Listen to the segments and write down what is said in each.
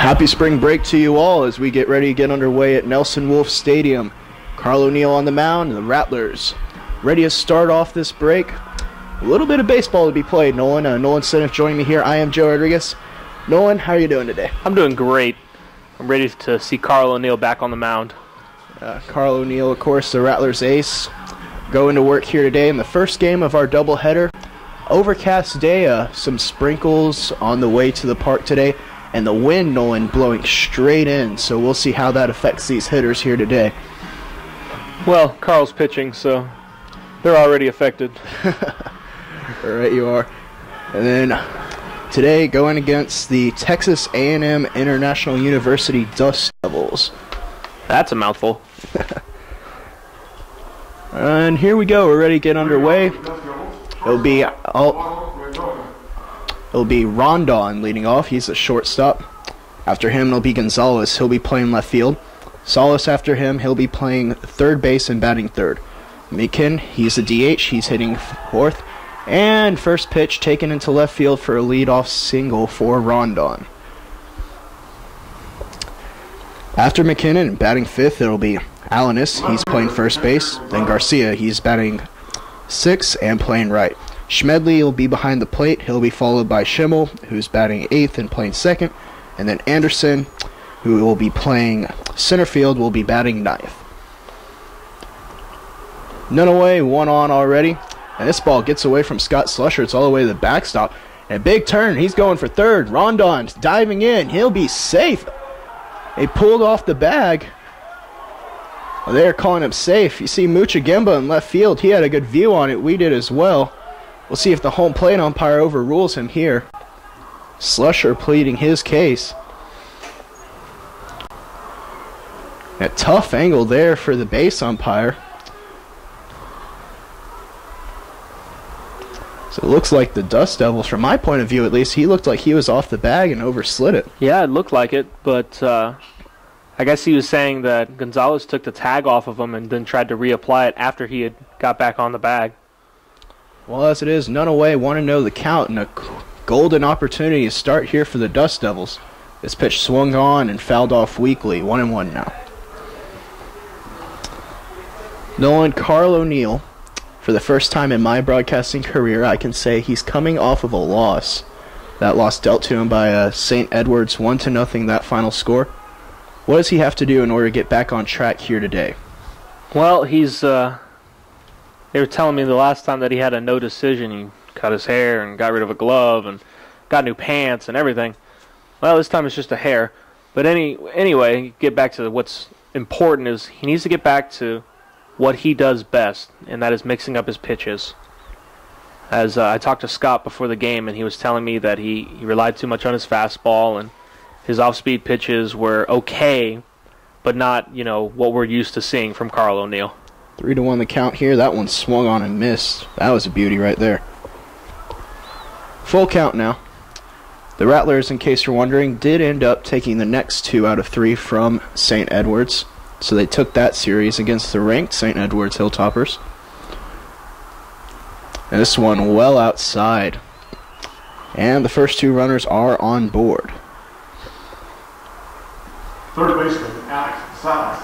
Happy spring break to you all as we get ready to get underway at Nelson Wolff Stadium. Carl O'Neill on the mound and the Rattlers ready to start off this break. A little bit of baseball to be played, Nolan. Nolan Sinnott joining me here. I am Joe Rodriguez. Nolan, how are you doing today? I'm doing great. I'm ready to see Carl O'Neill back on the mound. Carl O'Neill, of course, the Rattlers ace, going to work here today in the first game of our doubleheader. Overcast day, some sprinkles on the way to the park today, and the wind, Nolan, blowing straight in, so we'll see how that affects these hitters here today. Well, Carl's pitching, so they're already affected. All right, you are. And then today, going against the Texas A&M International University Dust Devils. That's a mouthful. And here we go. We're ready to get underway. It'll be Rondon leading off. He's the shortstop. After him, it'll be Gonzalez. He'll be playing left field. Salas after him. He'll be playing third base and batting third. Mikin, he's the DH. He's hitting fourth. And first pitch taken into left field for a leadoff single for Rondon. After McKinnon, batting fifth, it'll be Alanis. He's playing first base. Then Garcia, he's batting sixth and playing right. Schmedley will be behind the plate. He'll be followed by Schimmel, who's batting eighth and playing second. And then Anderson, who will be playing center field, will be batting ninth. None away, one on already. And this ball gets away from Scott Slusher. It's all the way to the backstop. And a big turn. He's going for third. Rondon's diving in. He'll be safe. They pulled off the bag. Well, they're calling him safe. You see Mucha Gemba in left field. He had a good view on it. We did as well. We'll see if the home plate umpire overrules him here. Slusher pleading his case. A tough angle there for the base umpire. So it looks like the Dust Devils, from my point of view at least, he looked like he was off the bag and overslid it. Yeah, it looked like it, but I guess he was saying that Gonzalez took the tag off of him and then tried to reapply it after he had got back on the bag. Well, as it is, none away, 1-0 the count, and a golden opportunity to start here for the Dust Devils. This pitch swung on and fouled off weakly, 1-1 now. Nolan, Carl O'Neill, for the first time in my broadcasting career, I can say he's coming off of a loss. That loss dealt to him by St. Edward's 1-0, that final score. What does he have to do in order to get back on track here today? Well, he's they were telling me the last time that he had a no decision, he cut his hair and got rid of a glove and got new pants and everything. Well, this time it's just a hair. But anyway, get back to what's important is he needs to get back to what he does best, and that is mixing up his pitches. As I talked to Scott before the game, and he was telling me that he relied too much on his fastball, and his off-speed pitches were okay, but not, what we're used to seeing from Carl O'Neill. 3-1 the count here. That one swung on and missed. That was a beauty right there. Full count now. The Rattlers, in case you're wondering, did end up taking the next 2 out of 3 from St. Edward's. So they took that series against the ranked St. Edward's Hilltoppers. And this one well outside. And the first 2 runners are on board. Third baseman, Alex Salas.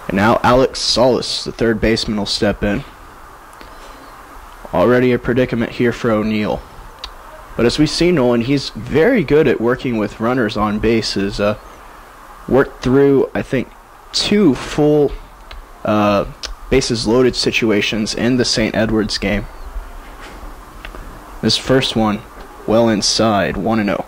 And now Alex Salas, the third baseman, will step in. Already a predicament here for O'Neill. But as we see, Nolan, he's very good at working with runners on bases. Worked through, I think, 2 full bases loaded situations in the St. Edward's game. This first one, well inside, 1-0.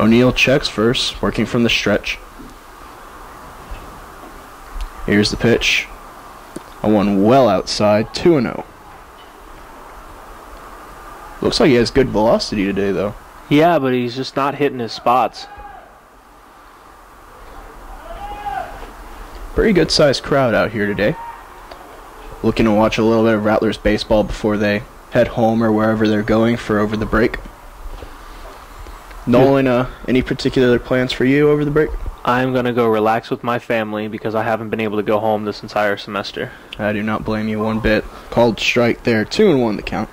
O'Neill checks first, working from the stretch. Here's the pitch. A one well outside, 2-0. Looks like he has good velocity today, though. Yeah, but he's just not hitting his spots. Pretty good-sized crowd out here today. Looking to watch a little bit of Rattlers baseball before they head home or wherever they're going for over the break. Nolan, any particular plans for you over the break? I'm going to go relax with my family because I haven't been able to go home this entire semester. I do not blame you one bit. Called strike there. 2-1 the count.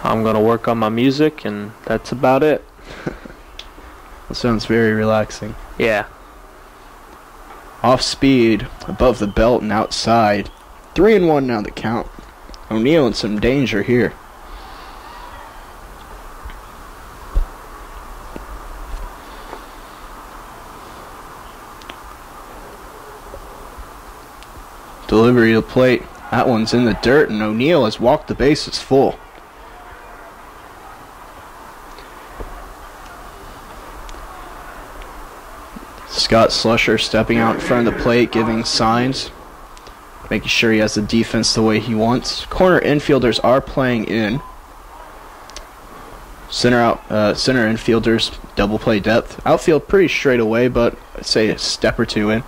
I'm going to work on my music, and that's about it. That sounds very relaxing. Yeah. Off speed, above the belt and outside. 3-1 now the count. O'Neal in some danger here. Delivery to the plate. That one's in the dirt, and O'Neal has walked the bases full. Scott Slusher stepping out in front of the plate, giving signs, making sure he has the defense the way he wants. Corner infielders are playing in. Center infielders double play depth. Outfield pretty straight away, but I'd say a step or two in.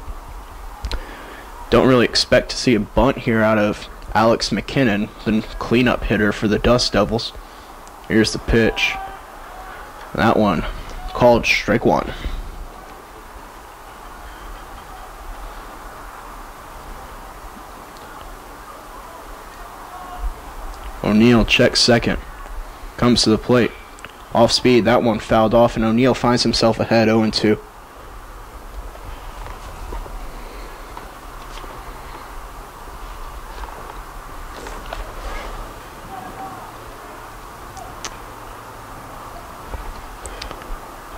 Don't really expect to see a bunt here out of Alex McKinnon, the cleanup hitter for the Dust Devils. Here's the pitch. That one called strike one. O'Neal checks second. Comes to the plate. Off speed, that one fouled off, and O'Neal finds himself ahead 0-2.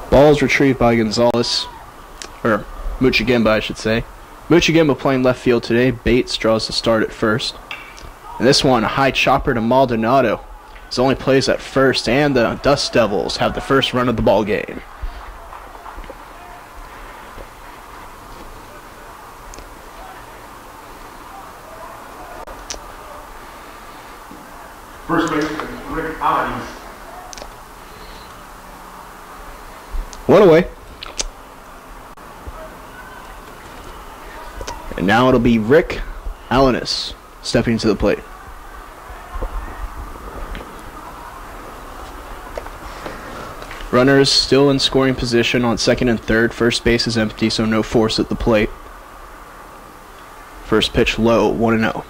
Ball is retrieved by Gonzalez, or Muchigimba, I should say. Muchigimba playing left field today. Bates draws the start at first. And this one, a high chopper to Maldonado. His only plays at first, and the Dust Devils have the first run of the ball game. First baseman, Rick Allies. One away. And now it'll be Rick Alanis stepping to the plate. Runners still in scoring position on second and third. First base is empty, so no force at the plate. First pitch low, 1-0.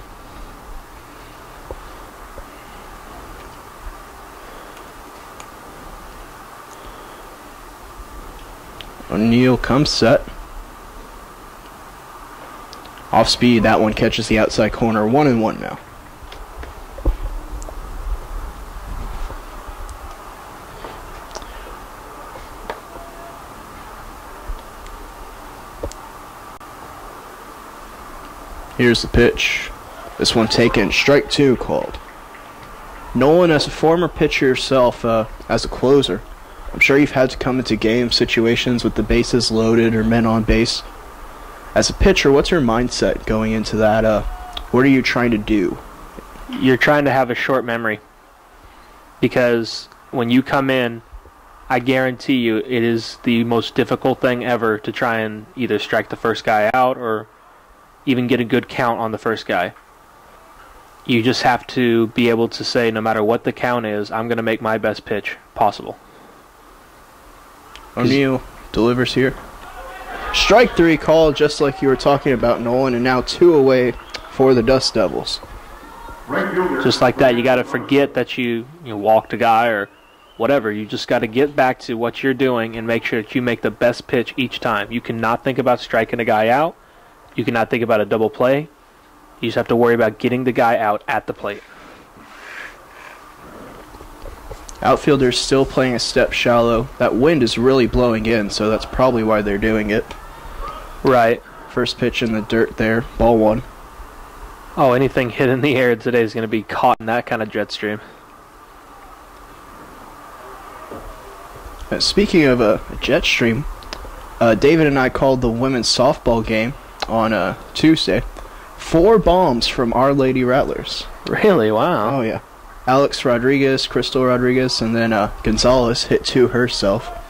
O'Neal comes set. Off speed, that one catches the outside corner. 1-1 now. Here's the pitch. This one taken. Strike two called. Nolan, as a former pitcher yourself, as a closer, I'm sure you've had to come into game situations with the bases loaded or men on base. As a pitcher, what's your mindset going into that? What are you trying to do? You're trying to have a short memory. Because when you come in, I guarantee you it is the most difficult thing ever to try and either strike the first guy out or even get a good count on the first guy. You just have to be able to say, no matter what the count is, I'm going to make my best pitch possible. O'Neal delivers here. Strike three called, just like you were talking about, Nolan, and now two away for the Dust Devils. Just like that, you got to forget that you walked a guy or whatever. You just got to get back to what you're doing and make sure that you make the best pitch each time. You cannot think about striking a guy out. You cannot think about a double play. You just have to worry about getting the guy out at the plate. Outfielders still playing a step shallow. That wind is really blowing in, so that's probably why they're doing it. Right. First pitch in the dirt there. Ball one. Oh, anything hit in the air today is going to be caught in that kind of jet stream. Speaking of a jet stream, David and I called the women's softball game on Tuesday. 4 bombs from Our Lady Rattlers. Really? Wow. Oh, yeah. Alex Rodriguez, Crystal Rodriguez, and then Gonzalez hit 2 herself.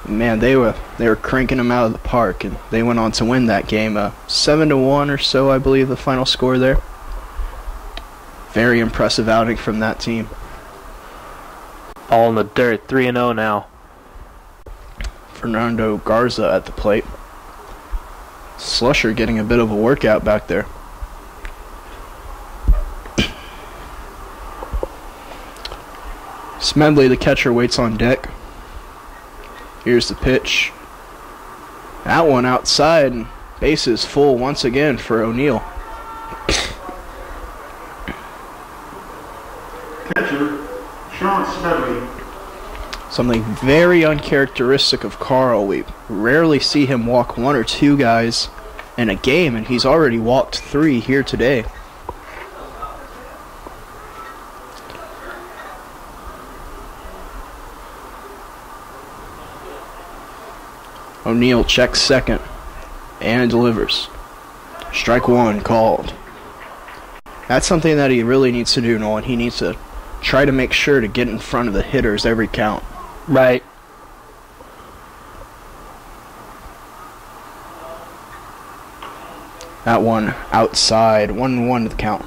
Man, they were cranking them out of the park, and they went on to win that game 7-1 or so, I believe, the final score there. Very impressive outing from that team. All in the dirt, 3-0 now. Fernando Garza at the plate. Slusher getting a bit of a workout back there. Smedley, the catcher, waits on deck. Here's the pitch. That one outside, and bases full once again for O'Neill. Catcher, Sean Smedley. Something very uncharacteristic of Carl. We rarely see him walk one or two guys in a game, and he's already walked 3 here today. O'Neill checks second and delivers. Strike 1 called. That's something that he really needs to do, Nolan. He needs to try to make sure to get in front of the hitters every count. Right. That one outside. 1-1 to the count.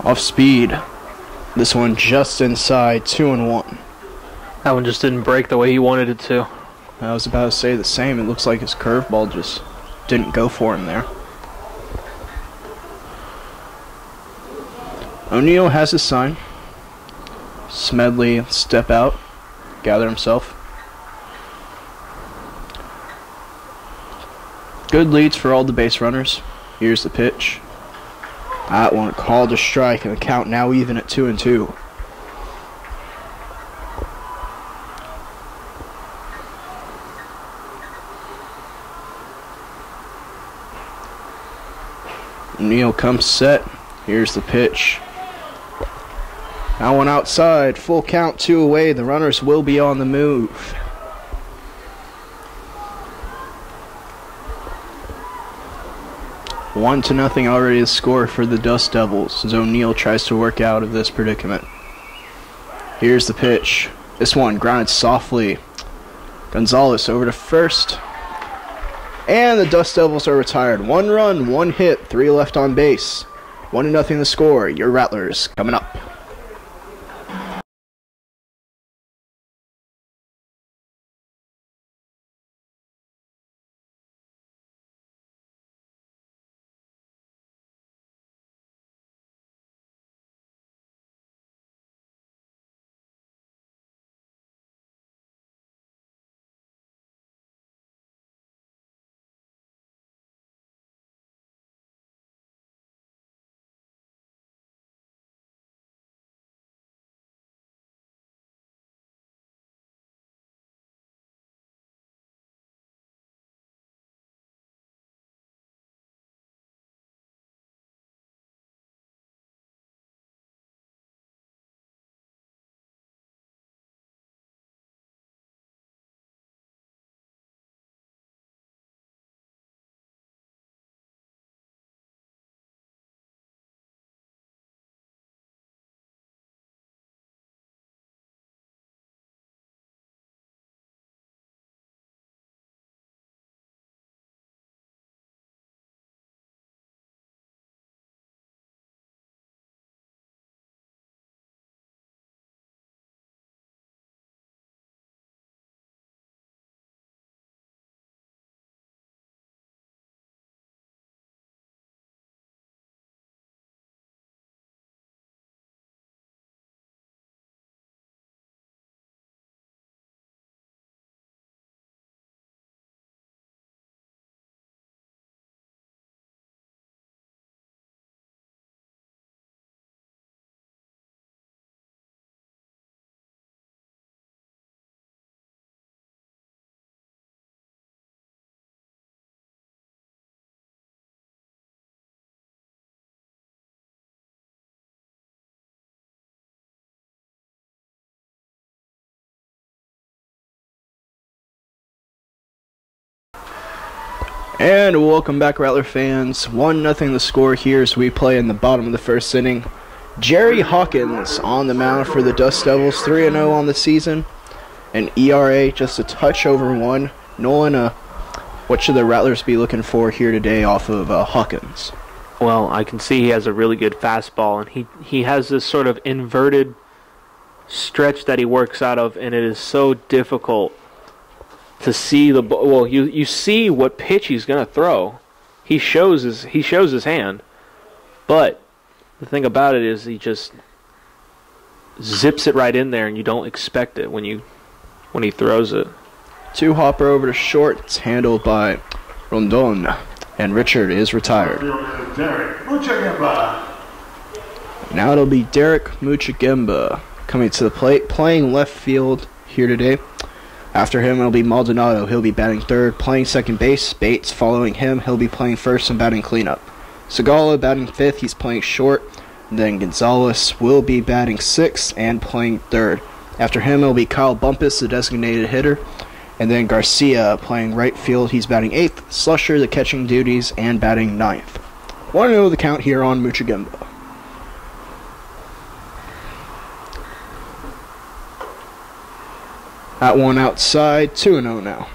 Off speed. This one just inside. 2-1. That one just didn't break the way he wanted it to. I was about to say the same. It looks like his curveball just didn't go for him there. O'Neill has his sign. Smedley step out, gather himself. Good leads for all the base runners. Here's the pitch. That one called a strike, and the count now even at 2-2. O'Neill comes set. Here's the pitch. That one outside. Full count, 2 away. The runners will be on the move. One to nothing already the score for the Dust Devils as O'Neill tries to work out of this predicament. Here's the pitch. This one grounded softly. Gonzalez over to first. And the Dust Devils are retired. 1 run, 1 hit, 3 left on base. 1-0 the score. Your Rattlers coming up. And welcome back, Rattler fans. 1-0 the score here as we play in the bottom of the first inning. Jerry Hawkins on the mound for the Dust Devils, 3-0 on the season. An ERA just a touch over 1. Nolan, What should the Rattlers be looking for here today off of Hawkins? Well, I can see he has a really good fastball, and he has this sort of inverted stretch that he works out of, and it is so difficult to see the ball. Well, you see what pitch he's going to throw. He shows his hand, but the thing about it is he just zips it right in there, and you don't expect it when he throws it. 2-hopper over to short. It's handled by Rondon, and Richard is retired. Now it'll be Derek Muchagemba coming to the plate, playing left field here today. After him, it'll be Maldonado. He'll be batting third, playing second base. Bates following him. He'll be playing first and batting cleanup. Segala batting fifth. He's playing short. And then Gonzalez will be batting sixth and playing third. After him, it'll be Kyle Bumpus, the designated hitter. And then Garcia playing right field. He's batting eighth. Slusher, the catching duties, and batting ninth. Want to know the count here on Muchagemba. That one outside, 2-0 now.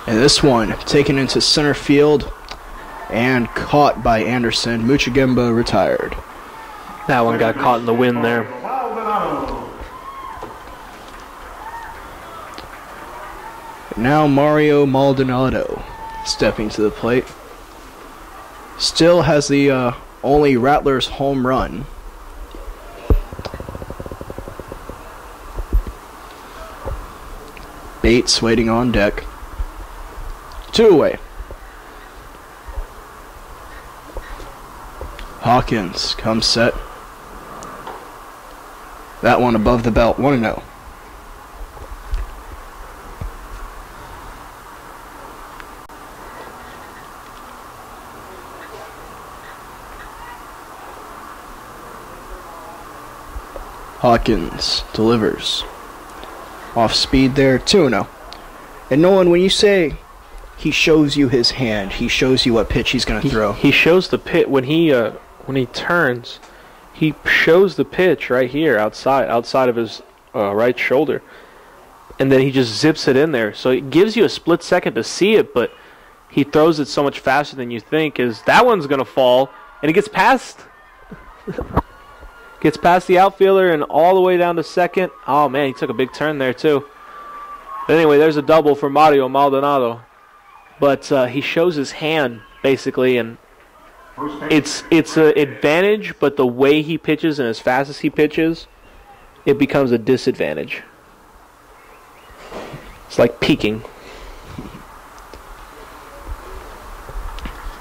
And this one taken into center field and caught by Anderson. Muchagemba retired. That one got caught in the wind there. Now Mario Maldonado stepping to the plate. Still has the only Rattlers home run. Bates waiting on deck. 2 away. Hawkins comes set. That one above the belt, 1-0. Hawkins delivers. Off speed there, 2-0. And Nolan, when you say he shows you his hand, he shows you what pitch he's going to throw. He shows the pitch when he turns. He shows the pitch right here outside of his right shoulder, and then he just zips it in there. So it gives you a split second to see it, but he throws it so much faster than you think. Is that one's going to fall, and it gets past. Gets past the outfielder and all the way down to second. Oh, man, he took a big turn there, too. But anyway, there's a double for Mario Maldonado. But he shows his hand, basically, and it's an advantage, but the way he pitches and as fast as he pitches, it becomes a disadvantage. It's like peeking.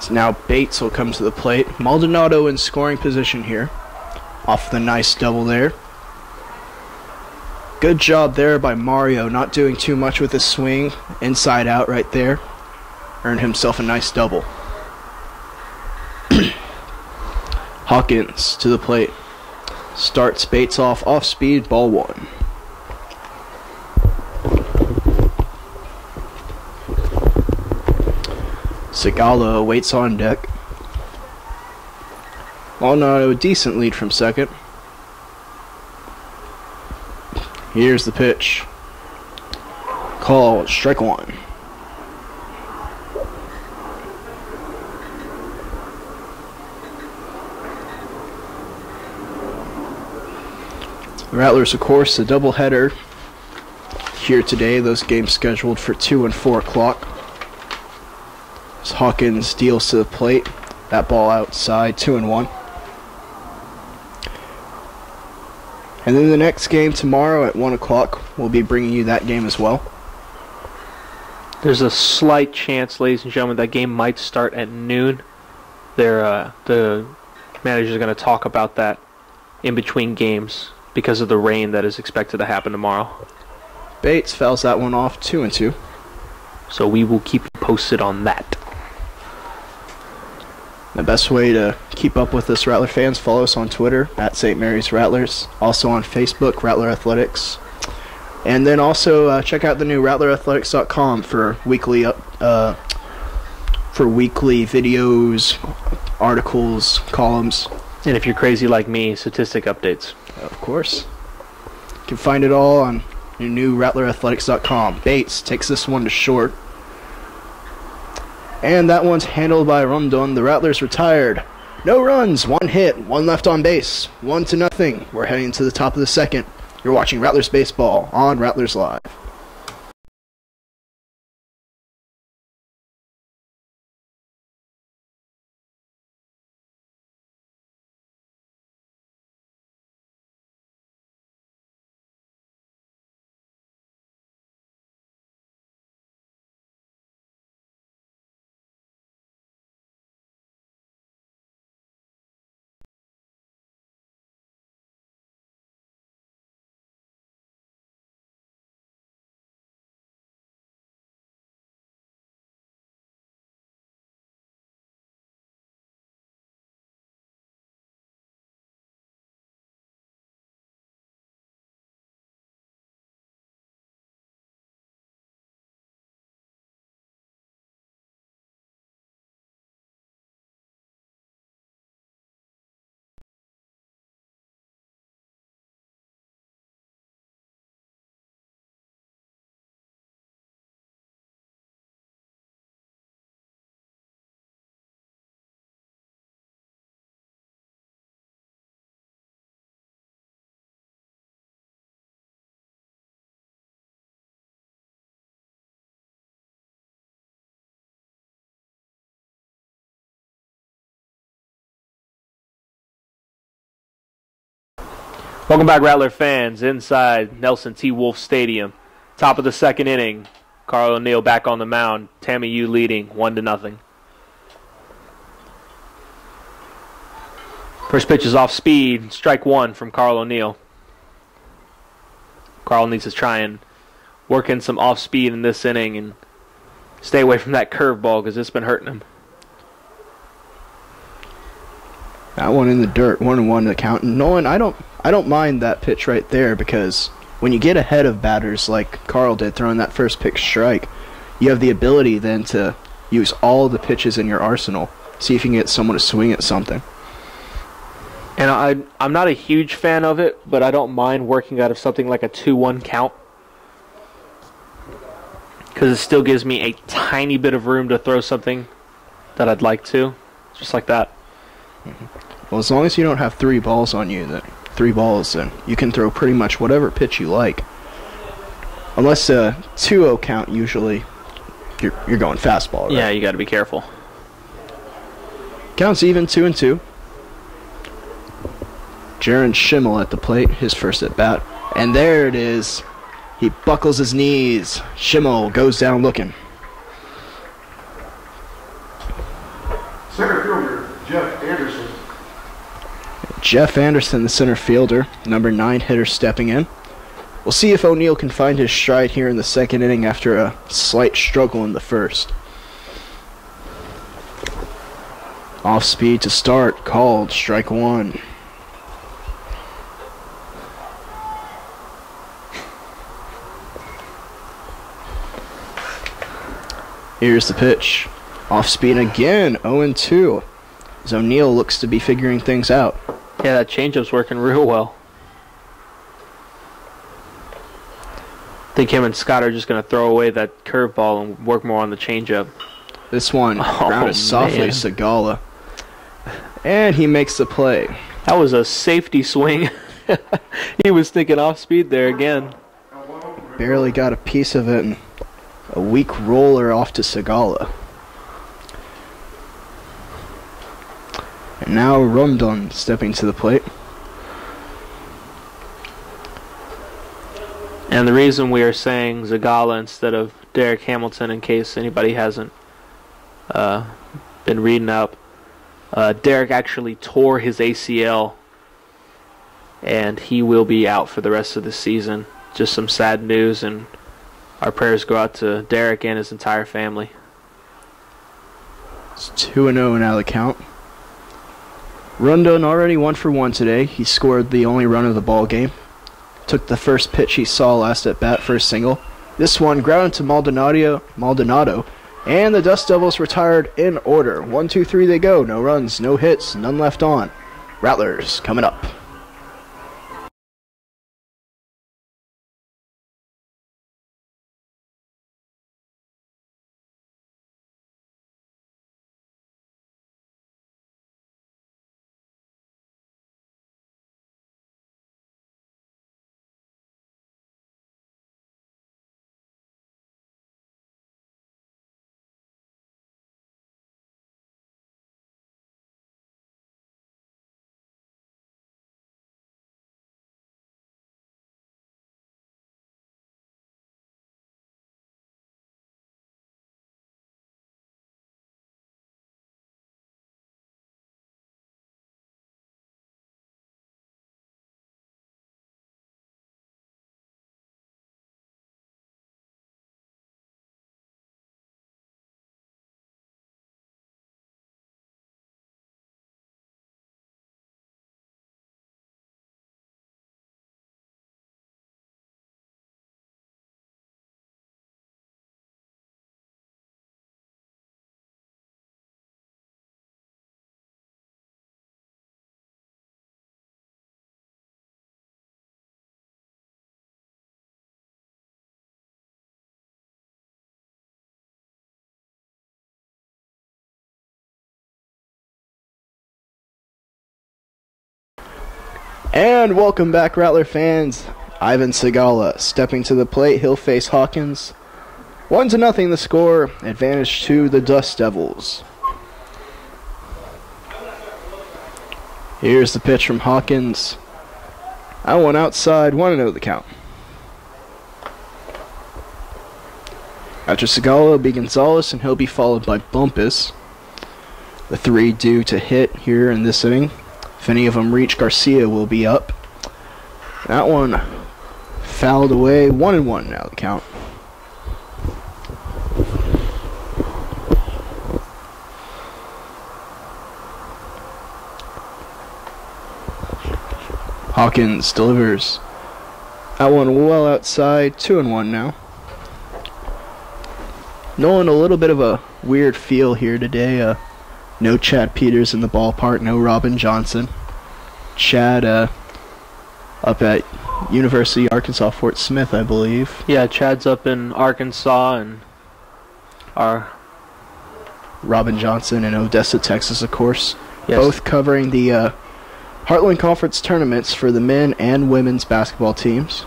So now Bates will come to the plate. Maldonado in scoring position here. Off the nice double there. Good job there by Mario, not doing too much with his swing. Inside out right there. Earned himself a nice double. Hawkins to the plate. Starts Bates off speed, ball 1. Segala waits on deck. Maldonado, a decent lead from second. Here's the pitch. Called strike 1. The Rattlers, of course, a doubleheader here today. Those games scheduled for 2 and 4 o'clock. As Hawkins deals to the plate. That ball outside, 2-1. And then the next game tomorrow at 1 o'clock, we'll be bringing you that game as well. There's a slight chance, ladies and gentlemen, that game might start at noon. The manager's going to talk about that in between games because of the rain that is expected to happen tomorrow. Bates fouls that one off, 2-2. So we will keep you posted on that. The best way to keep up with us, Rattler fans, follow us on Twitter at St. Mary's Rattlers. Also on Facebook, Rattler Athletics. And then also check out the new RattlerAthletics.com for weekly videos, articles, columns. And if you're crazy like me, statistic updates. Of course. You can find it all on your new RattlerAthletics.com. Bates takes this one to short. And that one's handled by Rondon. The Rattlers retired. No runs, 1 hit, 1 left on base, 1-0. We're heading to the top of the second. You're watching Rattlers Baseball on Rattlers Live. Welcome back, Rattler fans, inside Nelson T. Wolf Stadium. Top of the second inning. Carl O'Neill back on the mound. TAMIU leading 1-0. First pitch is off speed. Strike 1 from Carl O'Neill. Carl needs to try and work in some off speed in this inning and stay away from that curveball because it's been hurting him. That one in the dirt, 1-1 the count. Nolan, I don't mind that pitch right there because when you get ahead of batters like Carl did throwing that first pitch strike, you have the ability then to use all the pitches in your arsenal. See if you can get someone to swing at something. And I'm not a huge fan of it, but I don't mind working out of something like a 2-1 count because it still gives me a tiny bit of room to throw something that I'd like to, just like that. Well, as long as you don't have 3 balls on you, then you can throw pretty much whatever pitch you like. Unless a 2-0 count, usually you're going fastball, right? Yeah, you got to be careful. Counts even, 2-2. Jaron Schimmel at the plate, his first at bat, and there it is. He buckles his knees. Schimmel goes down looking. Center fielder, Jeff Anderson. Jeff Anderson, the center fielder, number 9 hitter, stepping in. We'll see if O'Neill can find his stride here in the second inning after a slight struggle in the first. Off speed to start, called, strike 1. Here's the pitch. Off speed again, 0-2. As O'Neill looks to be figuring things out. Yeah, that changeup's working real well. I think him and Scott are just going to throw away that curveball and work more on the changeup. This one grounded softly, Segala. And he makes the play. That was a safety swing. He was thinking off speed there again. Barely got a piece of it, and a weak roller off to Segala. And now Rondon stepping to the plate. And the reason we are saying Zagala instead of Derek Hamilton, in case anybody hasn't been reading up, Derek actually tore his ACL, and he will be out for the rest of the season. Just some sad news, and our prayers go out to Derek and his entire family. It's 2-0 now the count. Rondon already 1 for 1 today. He scored the only run of the ball game. Took the first pitch he saw last at bat for a single. This one grounded to Maldonado, and the Dust Devils retired in order. 1, 2, 3 they go. No runs, no hits, none left on. Rattlers coming up. And welcome back, Rattler fans. Ivan Segala stepping to the plate. He'll face Hawkins. 1-0 the score. Advantage to the Dust Devils. Here's the pitch from Hawkins. That one outside. 1-0 the count. After Segala will be Gonzalez, and he'll be followed by Bumpus. The 3 due to hit here in this inning. If any of them reach, Garcia will be up. That one fouled away. 1-1 now the count. Hawkins delivers. That one well outside. 2-1 now. Nolan, a little bit of a weird feel here today. No Chad Peters in the ballpark, no Robin Johnson. Chad up at University of Arkansas Fort Smith, I believe. Yeah, Chad's up in Arkansas, and our Robin Johnson in Odessa, Texas, of course. Yes. Both covering the Heartland Conference tournaments for the men and women's basketball teams.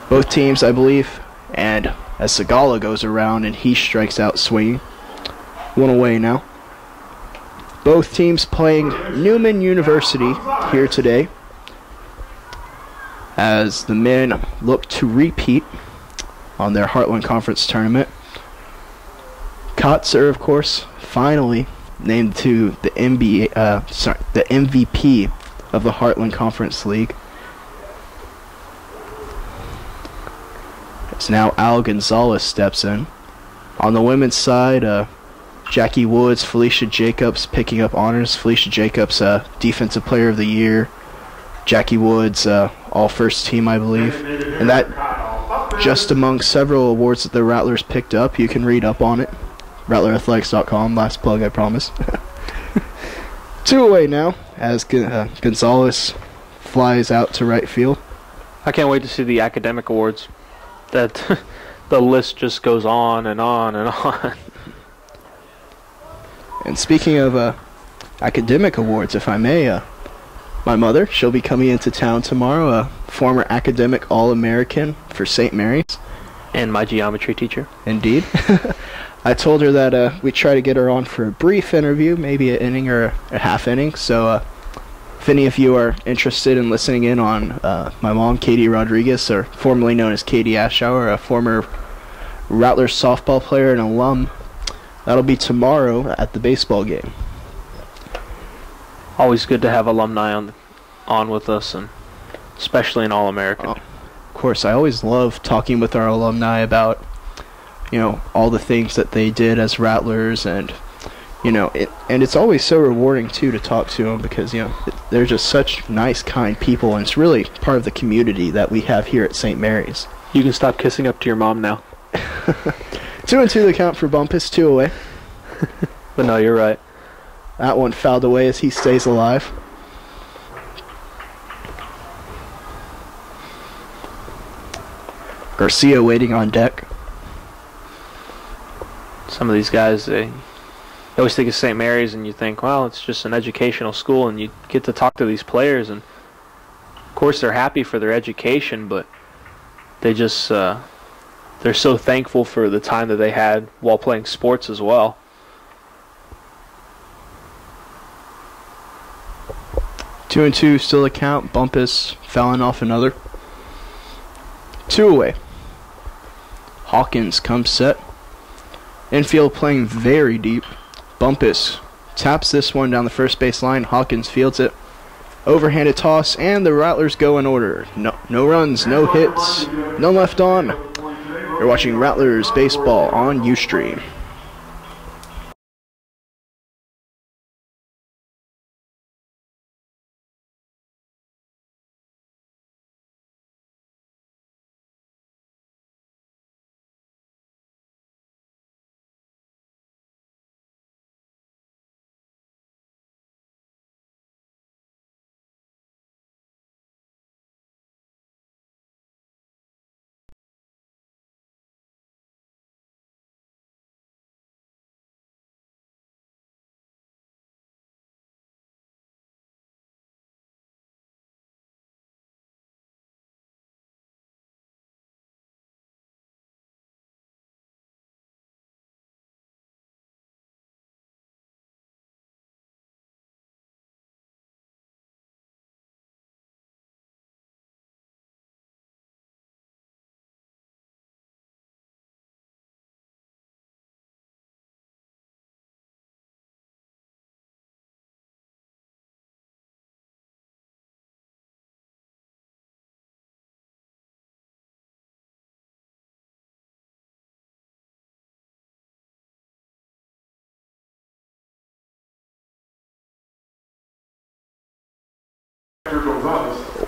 Both teams, I believe, and as Segala goes around and he strikes out swinging. 1 away now. Both teams playing Newman University here today, as the men look to repeat on their Heartland Conference tournament. Kotzer, of course, finally named to the the MVP of the Heartland Conference League. As now Al Gonzalez steps in. On the women's side, Jackie Woods, Felicia Jacobs picking up honors. Felicia Jacobs, Defensive Player of the Year. Jackie Woods, all first team, I believe. And that just among several awards that the Rattlers picked up. You can read up on it. RattlerAthletics.com. Last plug, I promise. 2 away now as Gonzalez flies out to right field. I can't wait to see the academic awards. That the list just goes on and on and on. And speaking of academic awards, if I may, my mother, she'll be coming into town tomorrow, a former academic All-American for St. Mary's. And my geometry teacher. Indeed. I told her that we'd try to get her on for a brief interview, maybe an inning or a half inning. So if any of you are interested in listening in on my mom, Katie Rodriguez, or formerly known as Katie Ashauer, a former Rattlers softball player and alum, that'll be tomorrow at the baseball game. Always good to have alumni on with us, and especially an All-American. Of course, I always love talking with our alumni about, all the things that they did as Rattlers, and and it's always so rewarding too to talk to them because they're just such nice, kind people, and it's really part of the community that we have here at St. Mary's. You can stop kissing up to your mom now. 2-2 the count for Bumpus, 2 away. But no, you're right. That one fouled away as he stays alive. Garcia waiting on deck. Some of these guys, they always think of St. Mary's and you think, well, it's just an educational school, and you get to talk to these players, and of course they're happy for their education, but they just they're so thankful for the time that they had while playing sports as well. Two and two still a count. Bumpus fouling off another. 2 away. Hawkins comes set. Infield playing very deep. Bumpus taps this one down the first base line. Hawkins fields it. Overhanded toss, and the Rattlers go in order. No runs, no hits, none left on. You're watching Rattlers baseball on Ustream.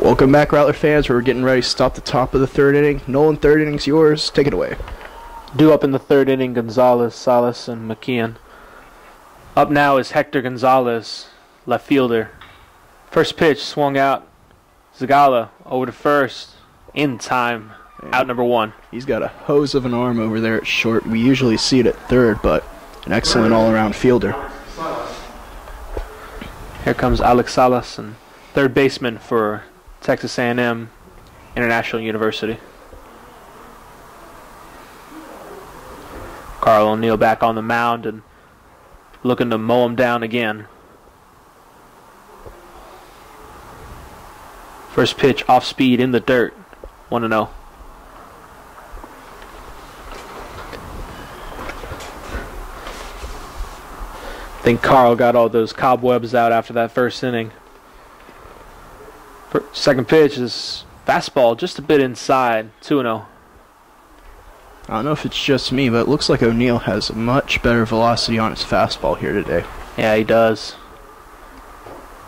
Welcome back, Rattler fans. We're getting ready to stop the top of the third inning. Nolan, third inning's yours. Take it away. Due up in the third inning, Gonzalez, Salas, and McKeon. Up now is Hector Gonzalez, left fielder. First pitch swung out. Zagala over to first. In time. Out number 1. He's got a hose of an arm over there at short. We usually see it at third, but an excellent all-around fielder. Here comes Alex Salas, and third baseman for Texas A&M International University. Carl O'Neill back on the mound and looking to mow him down again. First pitch off speed in the dirt. 1-0. I think Carl got all those cobwebs out after that first inning. Second pitch is fastball just a bit inside. 2-0. I don't know if it's just me, but it looks like O'Neill has much better velocity on his fastball here today. Yeah, he does.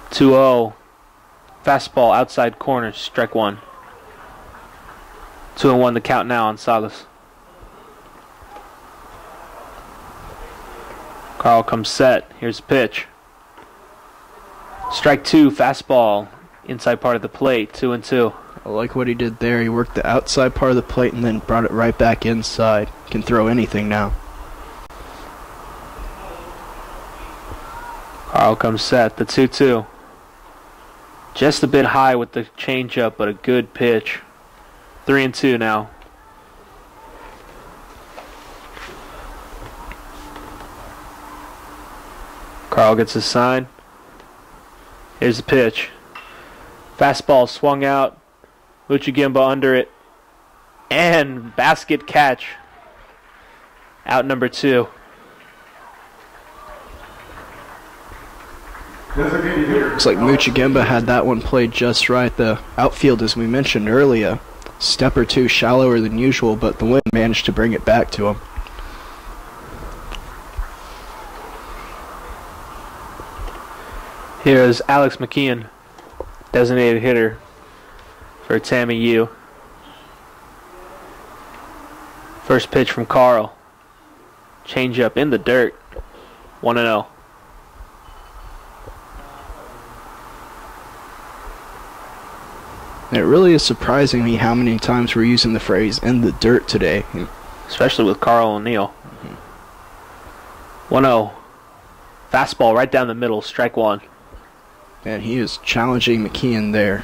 2-0. Fastball outside corner, strike 1. 2-1 the count now on Salas. Carl comes set. Here's the pitch. Strike 2, fastball, inside part of the plate, 2-2. I like what he did there. He worked the outside part of the plate and then brought it right back inside. Can throw anything now. Carl comes set, the 2-2. Just a bit high with the changeup, but a good pitch. 3-2 now. Carl gets his sign. Here's the pitch. Fastball swung out. Uchigimba under it. And basket catch. Out number 2. Looks like Muchigimba had that one played just right. The outfield, as we mentioned earlier, step or two shallower than usual, but the wind managed to bring it back to him. Here's Alex McKeon, designated hitter for TAMIU. First pitch from Carl. Changeup in the dirt. 1-0. It really is surprising me how many times we're using the phrase "in the dirt" today. Especially with Carl O'Neill. 1-0. Fastball right down the middle, strike one. And he is challenging McKeon there.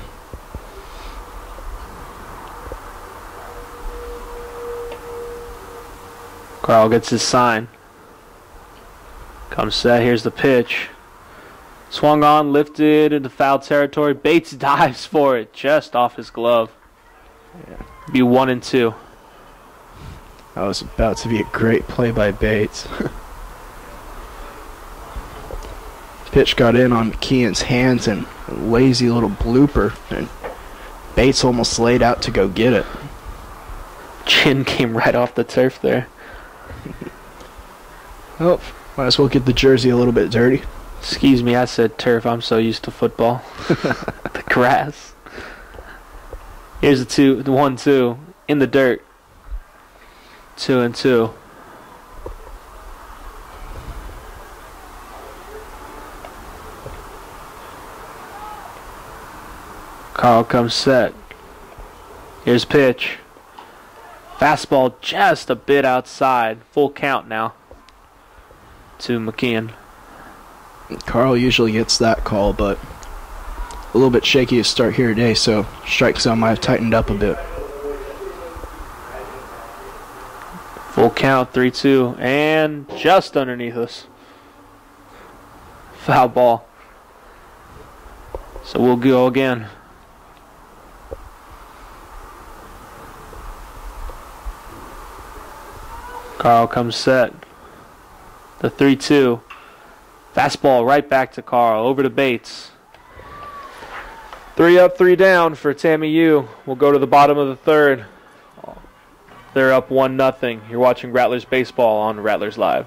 Carl gets his sign. Comes set, here's the pitch. Swung on, lifted into foul territory. Bates dives for it, just off his glove. Yeah. Be 1-2. That was about to be a great play by Bates. Pitch got in on McKeon's hands and a lazy little blooper, and Bates almost laid out to go get it. Chin came right off the turf there. Oh, might as well get the jersey a little bit dirty. Excuse me, I said turf. I'm so used to football. The grass. Here's the 1-2 in the dirt. 2-2. Carl comes set. Here's pitch. Fastball just a bit outside. Full count now to McKeon. Carl usually gets that call, but a little bit shaky to start here today, so strike zone might have tightened up a bit. Full count, 3-2, and just underneath us. Foul ball. So we'll go again. Carl comes set. The 3-2. Fastball right back to Carl. Over to Bates. 3 up, 3 down for TAMIU. We'll go to the bottom of the third. They're up 1-0. You're watching Rattlers Baseball on Rattlers Live.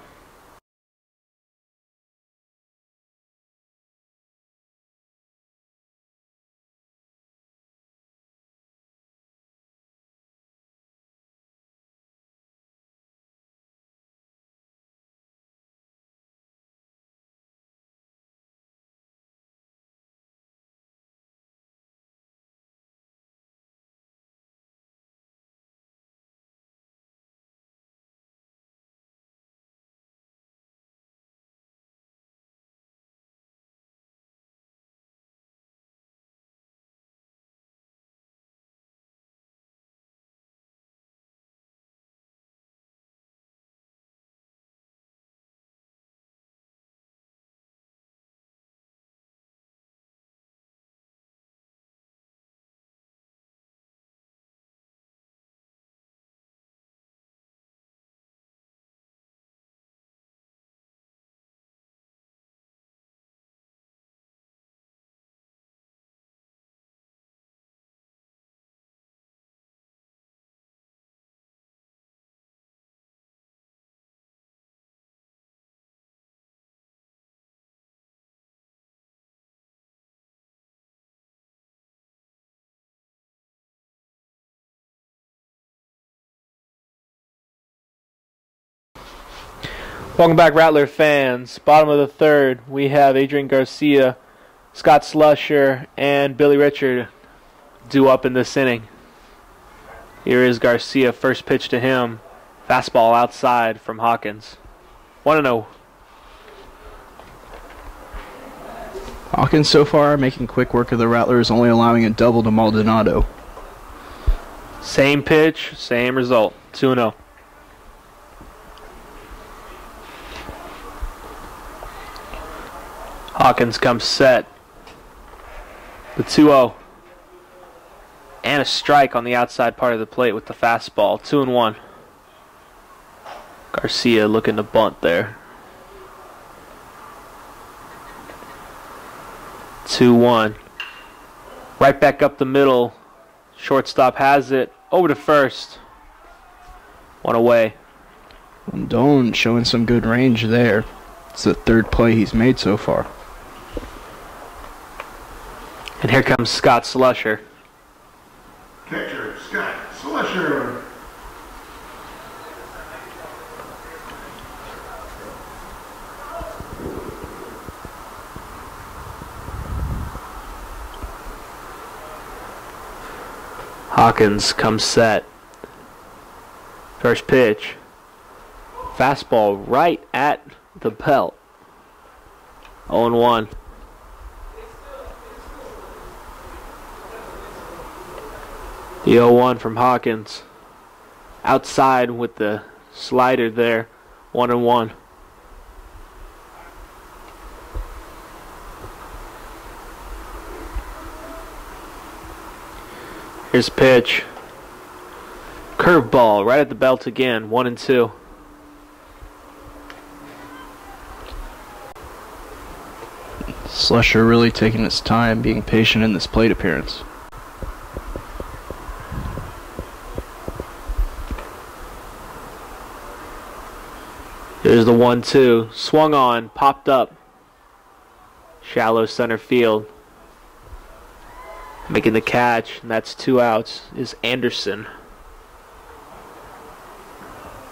Welcome back, Rattler fans. Bottom of the third, we have Adrian Garcia, Scott Slusher, and Billy Richard due up in this inning. Here is Garcia, first pitch to him. Fastball outside from Hawkins. 1-0. Hawkins so far making quick work of the Rattlers, only allowing a double to Maldonado. Same pitch, same result. 2-0. Hawkins comes set. The 2-0. And a strike on the outside part of the plate with the fastball. 2-1. Garcia looking to bunt there. 2-1. Right back up the middle. Shortstop has it. Over to first. One away. Rendon showing some good range there. It's the third play he's made so far. And here comes Scott Slusher. Catcher, Scott Slusher. Hawkins comes set. First pitch. Fastball right at the belt. 0-1. The 0-1 from Hawkins. Outside with the slider there. 1-1. Here's a pitch. Curveball right at the belt again. 1-2. Slusher really taking his time, being patient in this plate appearance. Here's the 1-2. Swung on, popped up. Shallow center field. Making the catch, and that's 2 outs, is Anderson.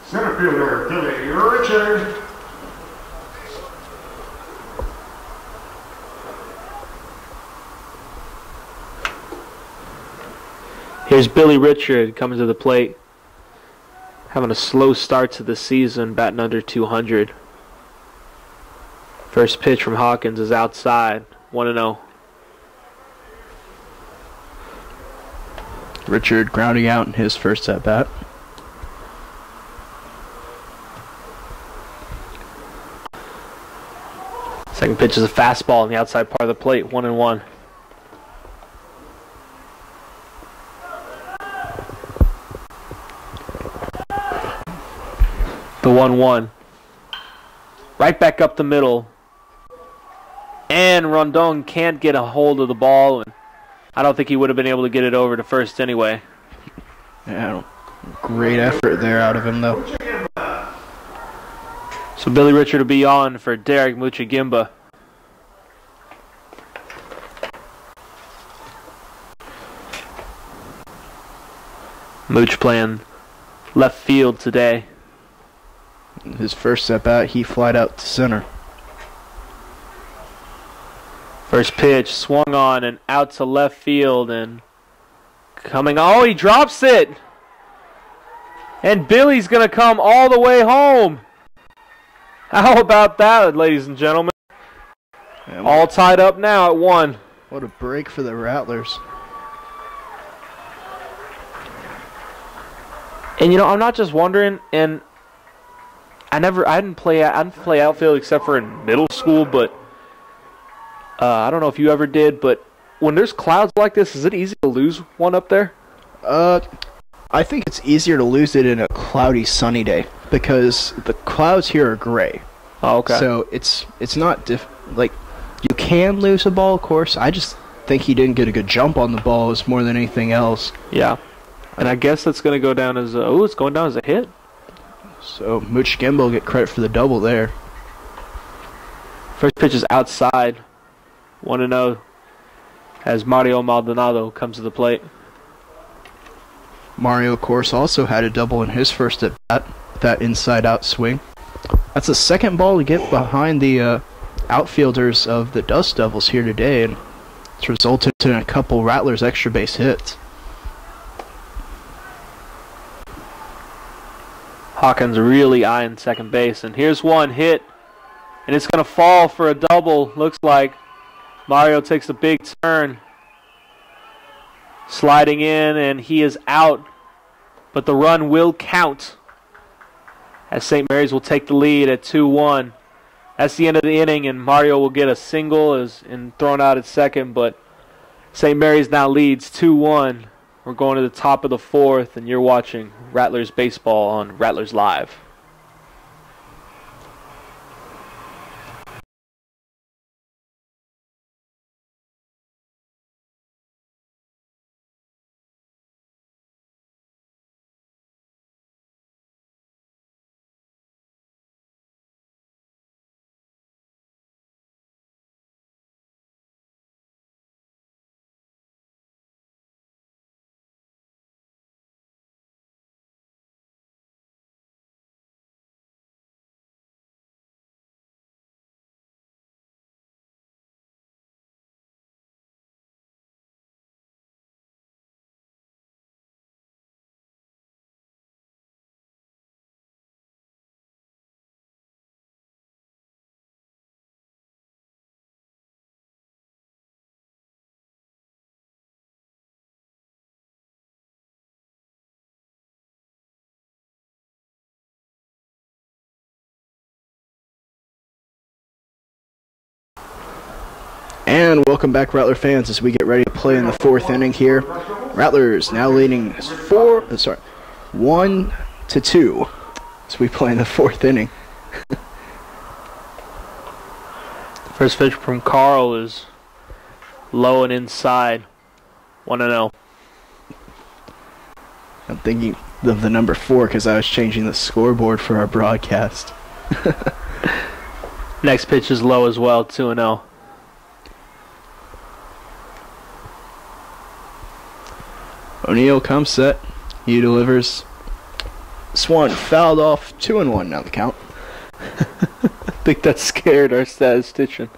Center fielder, Billy Richard. Here's Billy Richard coming to the plate. Having a slow start to the season, batting under 200. First pitch from Hawkins is outside, 1-0. Richard grounding out in his first at bat. Second pitch is a fastball on the outside part of the plate, 1-1. The 1-1. Right back up the middle. And Rondon can't get a hold of the ball, and I don't think he would have been able to get it over to first anyway. Yeah, great effort there out of him, though. So Billy Richard will be on for Derek Muchagimba. Mooch playing left field today. His first at bat, he flied out to center. First pitch swung on and out to left field, and coming. Oh, he drops it. And Billy's going to come all the way home. How about that, ladies and gentlemen? Yeah, all tied up now at 1. What a break for the Rattlers. And you know, I'm not just wondering, and I didn't play outfield except for in middle school, but I don't know if you ever did, but when there's clouds like this, is it easy to lose one up there? I think it's easier to lose it in a cloudy, sunny day because the clouds here are gray. Oh, okay. So it's not like you can lose a ball, of course. I just think he didn't get a good jump on the ball as more than anything else. Yeah. And I guess that's going to go down as it's going down as a hit. So Mooch Gimba will get credit for the double there. First pitch is outside. 1-0 as Mario Maldonado comes to the plate. Mario, of course, also had a double in his first at bat, that inside-out swing. That's the second ball to get behind the outfielders of the Dust Devils here today, and it's resulted in a couple Rattlers extra base hits. Hawkins really eyeing second base, and here's one hit, and it's going to fall for a double, looks like. Mario takes a big turn, sliding in, and he is out, but the run will count as St. Mary's will take the lead at 2-1. That's the end of the inning, and Mario will get a single and thrown out at second, but St. Mary's now leads 2-1. We're going to the top of the 4th, and you're watching Rattlers Baseball on Rattlers Live. And welcome back, Rattler fans, as we get ready to play in the fourth inning here. Rattlers now leading 1-2 as we play in the fourth inning. First pitch from Carl is low and inside. 1-0. I'm thinking of the number 4 because I was changing the scoreboard for our broadcast. Next pitch is low as well, 2-0. O'Neill comes set. He delivers. This one fouled off. 2-1 now the count. I think that scared our statistician.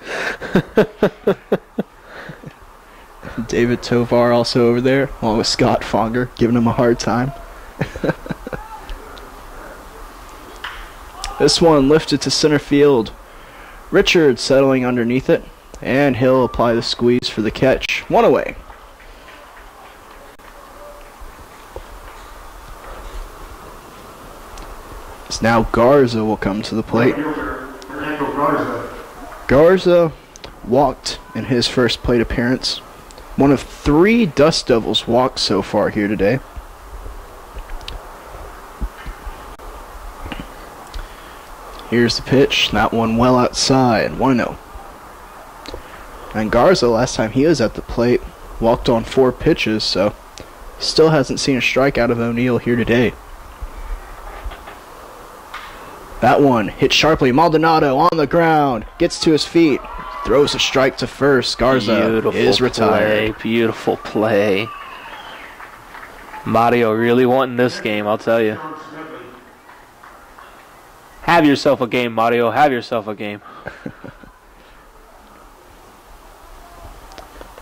David Tovar also over there, along with Scott Fonger, giving him a hard time. This one lifted to center field. Richard settling underneath it, and he'll apply the squeeze for the catch. One away. It's now Garza will come to the plate. Garza walked in his first plate appearance. One of 3 Dust Devils walked so far here today. Here's the pitch. That one well outside. 1-0. And Garza, last time he was at the plate, walked on 4 pitches, so still hasn't seen a strikeout of O'Neill here today. That one hit sharply. Maldonado on the ground. Gets to his feet. Throws a strike to first. Garza is retired. Beautiful play. Mario really wanting this game, I'll tell you. Have yourself a game, Mario. Have yourself a game.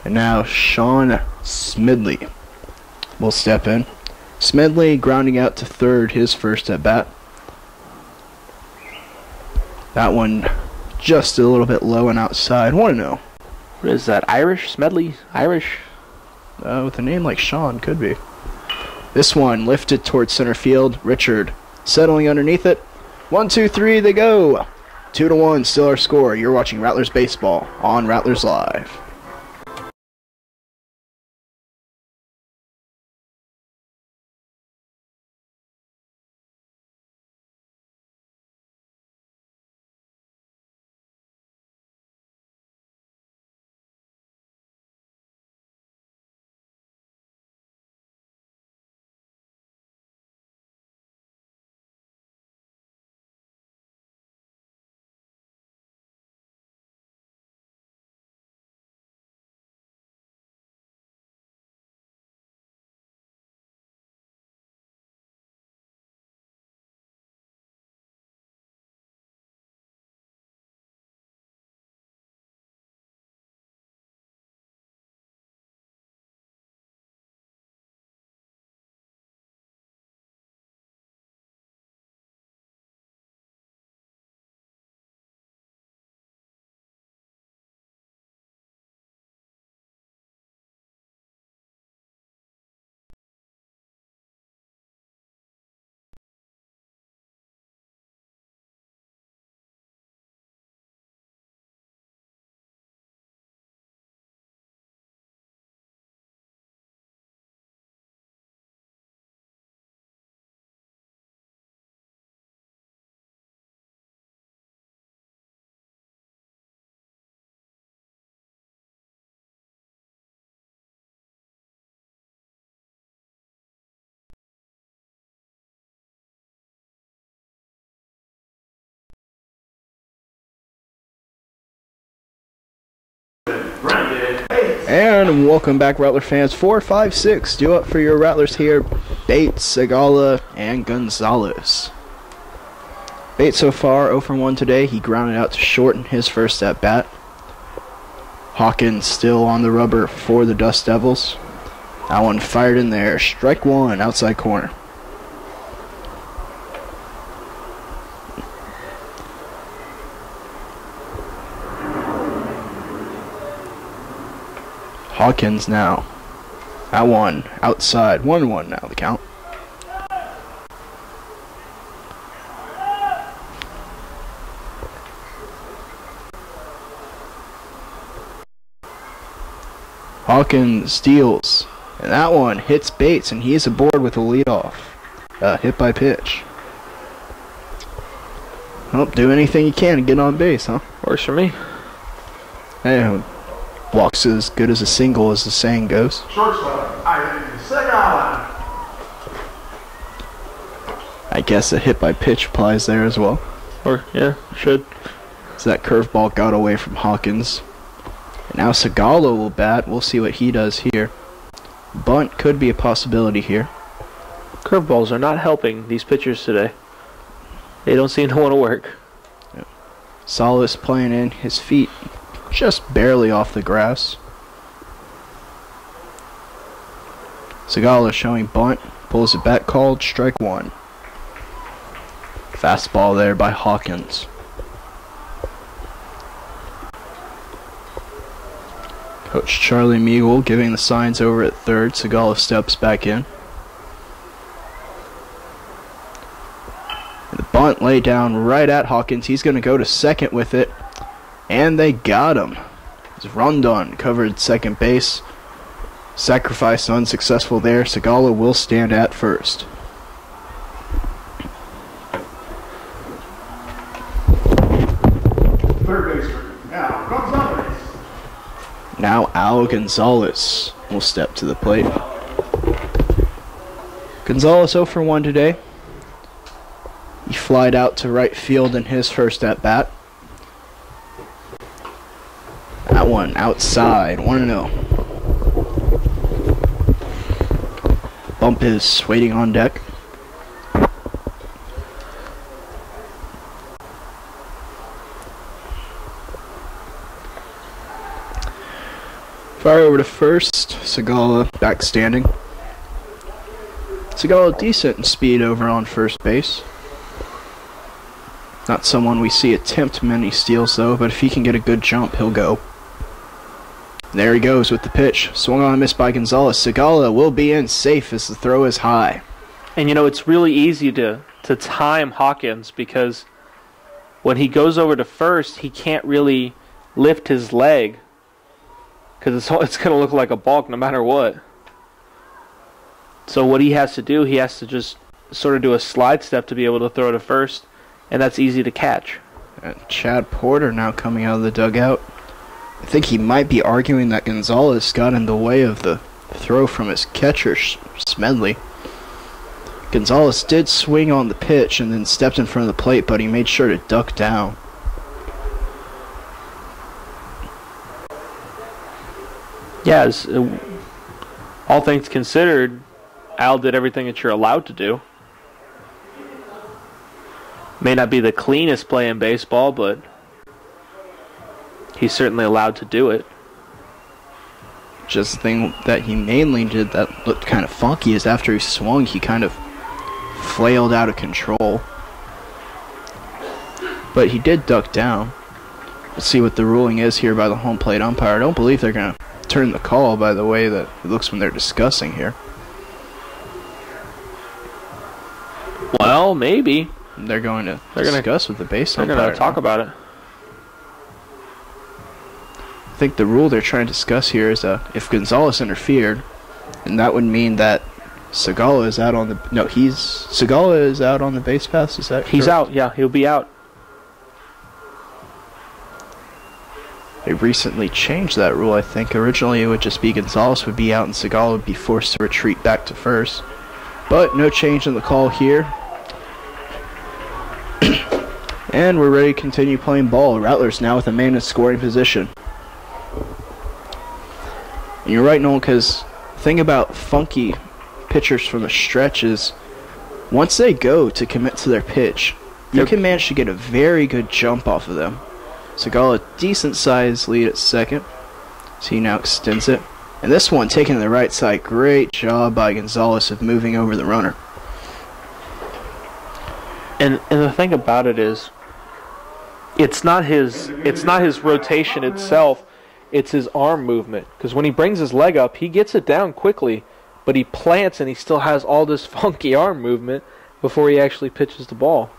And now Sean Smidley will step in. Smidley grounding out to third, his first at bat. That one just a little bit low and outside. 1-0. What is that? Irish? Smedley? Irish? With a name like Sean, could be. This one lifted towards center field. Richard settling underneath it. 1, 2, 3, they go. 2-1, still our score. You're watching Rattlers Baseball on Rattlers Live. And welcome back, Rattler fans. 4, 5, 6 due up for your Rattlers here. Bates, Segala, and Gonzalez. Bates so far 0 for 1 today. He grounded out to short in his first at bat. Hawkins still on the rubber for the Dust Devils. That one fired in there. Strike 1, outside corner. Hawkins now. That one outside. 1-1 now the count. Hawkins deals. And that one hits Bates, and he is aboard with a leadoff. Hit by pitch. Well, do anything you can to get on base, huh? Works for me. Hey, walks as good as a single, as the saying goes. Shortstop, Segala. I guess a hit by pitch applies there as well. Or, yeah, should. So that curveball got away from Hawkins. And now Segala will bat. We'll see what he does here. Bunt could be a possibility here. Curveballs are not helping these pitchers today. They don't seem to want to work. Salas playing in, his feet just barely off the grass. Segala showing bunt, pulls it back, called strike one. Fastball there by Hawkins. Coach Charlie Meagle giving the signs over at third. Segala steps back in. The bunt laid down right at Hawkins. He's going to go to second with it. And they got him. It's Rondon covered second base. Sacrifice unsuccessful there. Segala will stand at first. Third baseman, now Gonzalez. Now Al Gonzalez will step to the plate. Gonzalez 0 for 1 today. He flied out to right field in his first at-bat. That one outside, 1-0. Bump is waiting on deck. Fire over to first. Segala back standing. Segala decent in speed over on first base. Not someone we see attempt many steals though, but if he can get a good jump, he'll go. There he goes with the pitch. Swung on and missed by Gonzalez. Segala will be in safe as the throw is high. And you know, it's really easy to time Hawkins because when he goes over to first, he can't really lift his leg because it's going to look like a balk no matter what. So what he has to do, he has to just sort of do a slide step to be able to throw to first, and that's easy to catch. And Chad Porter now coming out of the dugout. I think he might be arguing that Gonzalez got in the way of the throw from his catcher, Smedley. Gonzalez did swing on the pitch and then stepped in front of the plate, but he made sure to duck down. Yeah, all things considered, Al did everything that you're allowed to do. May not be the cleanest play in baseball, but he's certainly allowed to do it. Just the thing that he mainly did that looked kind of funky is after he swung, he kind of flailed out of control. But he did duck down. Let's see what the ruling is here by the home plate umpire. I don't believe they're going to turn the call by the way that it looks when they're discussing here. Well, maybe. They're going to discuss with the base umpire. They're going to talk about it. I think the rule they're trying to discuss here is if Gonzalez interfered, and that would mean that Segala is out on the... No, Segala is out on the base pass, is that correct? He's out, yeah, he'll be out. They recently changed that rule, I think. Originally it would just be Gonzalez would be out and Segala would be forced to retreat back to first. But no change in the call here. And we're ready to continue playing ball. Rattlers now with a man in scoring position. And you're right, Noel, because the thing about funky pitchers from the stretch is once they go to commit to their pitch, you can manage to get a very good jump off of them. Segala, decent size lead at second. So he now extends it. And this one taken to the right side. Great job by Gonzalez of moving over the runner. And the thing about it is, it's not his rotation itself, it's his arm movement. Because when he brings his leg up, he gets it down quickly, but he plants and he still has all this funky arm movement before he actually pitches the ball.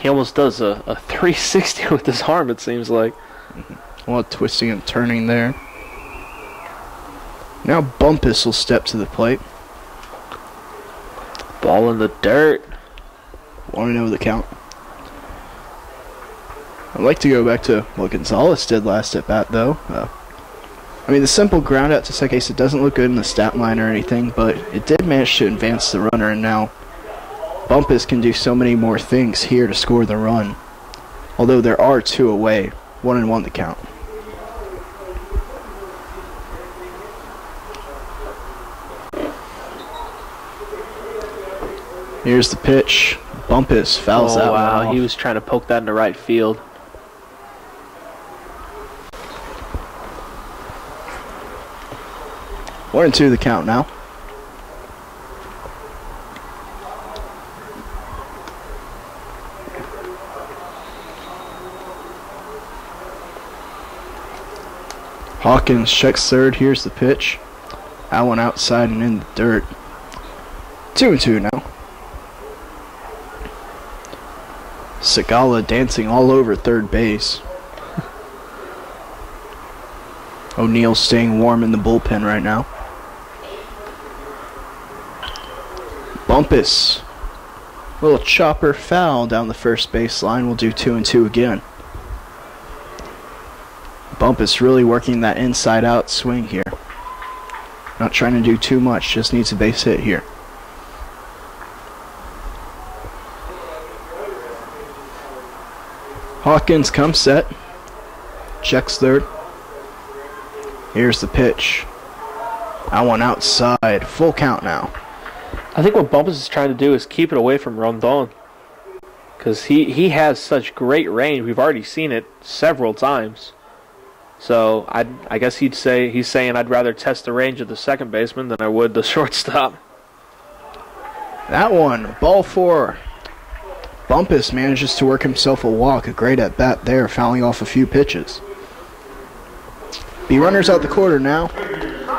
He almost does a 360 with his arm, it seems like. A lot of twisting and turning there. Now Bumpus will step to the plate. Ball in the dirt. 1-0 the count. I'd like to go back to what Gonzalez did last at bat, though. I mean, the simple ground out to second base, it doesn't look good in the stat line or anything, but it did manage to advance the runner, and now Bumpus can do so many more things here to score the run. Although there are 2 away, 1-1 the count. Here's the pitch. Bumpus fouls that one off. He was trying to poke that into right field. One and 2 the count now. Hawkins checks third. Here's the pitch. That one outside and in the dirt. 2-2 now. Segala dancing all over third base. O'Neal staying warm in the bullpen right now. Bumpus. Little chopper foul down the first baseline. We'll do 2-2 again. Bumpus really working that inside out swing here. Not trying to do too much, just needs a base hit here. Hawkins comes set. Checks third. Here's the pitch. That one outside. Full count now. I think what Bumpus is trying to do is keep it away from Rondon. Because he has such great range. We've already seen it several times. So I guess he's saying I'd rather test the range of the second baseman than I would the shortstop. That one, ball 4. Bumpus manages to work himself a walk. A great at bat there, fouling off a few pitches. Be runners out the quarter now.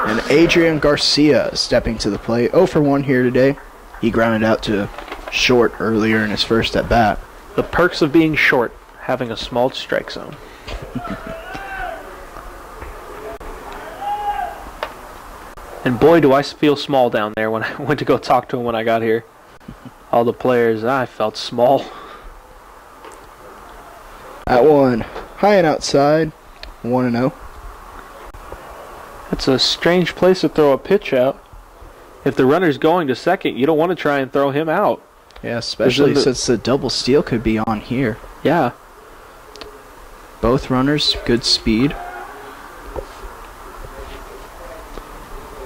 And Adrian Garcia stepping to the plate. 0 for 1 here today. He grounded out to short earlier in his first at bat. The perks of being short, having a small strike zone. And boy, do I feel small down there when I went to go talk to him when I got here. All the players, I felt small. That one, high and outside, 1-0. It's a strange place to throw a pitch out. If the runner's going to second, you don't want to try and throw him out. Yeah, especially since the double steal could be on here. Yeah. Both runners, good speed.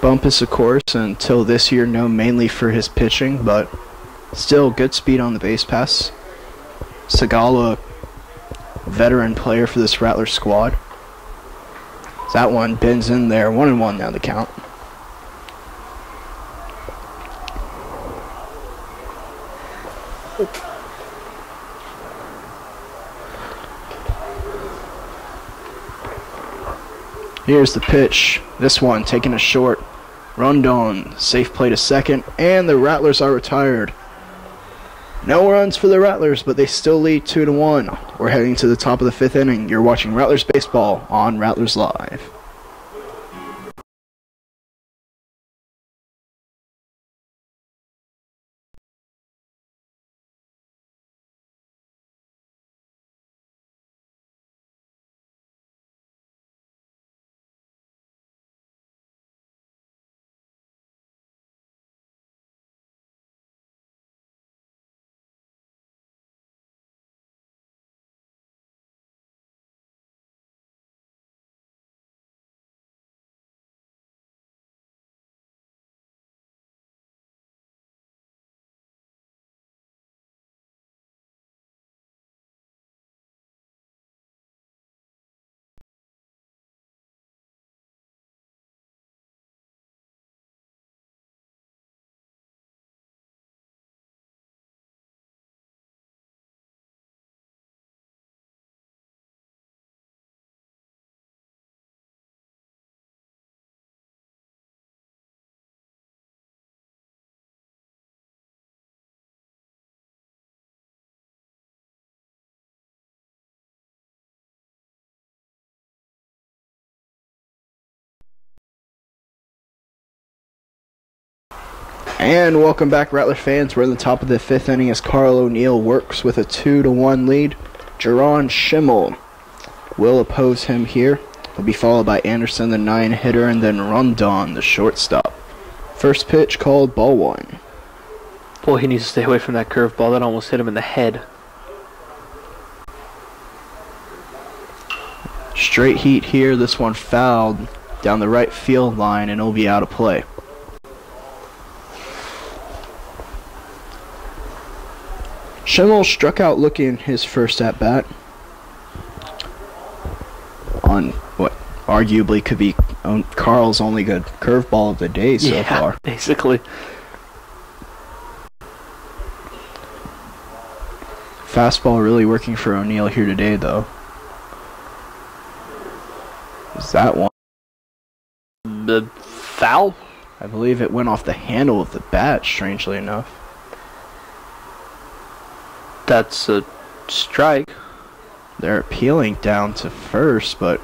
Bumpus, of course, until this year known mainly for his pitching, but still good speed on the base pass. Segala, veteran player for this Rattler squad. That one bends in there. 1-1 now the count. Here's the pitch. This one taking a short. Rondon, safe play to second, and the Rattlers are retired. No runs for the Rattlers, but they still lead 2-1. We're heading to the top of the 5th inning. You're watching Rattlers Baseball on Rattlers Live. And welcome back, Rattler fans. We're in the top of the 5th inning as Carl O'Neill works with a 2-1 lead. Jerron Schimmel will oppose him here. He'll be followed by Anderson, the 9-hitter, and then Rondon, the shortstop. First pitch called ball 1. Boy, he needs to stay away from that curveball. That almost hit him in the head. Straight heat here. This one fouled down the right field line, and it'll be out of play. Schimmel struck out looking his first at-bat on what arguably could be Carl's only good curveball of the day so far. Basically. Fastball really working for O'Neill here today, though. Is that one? The foul? I believe it went off the handle of the bat, strangely enough. That's a strike. They're appealing down to first, but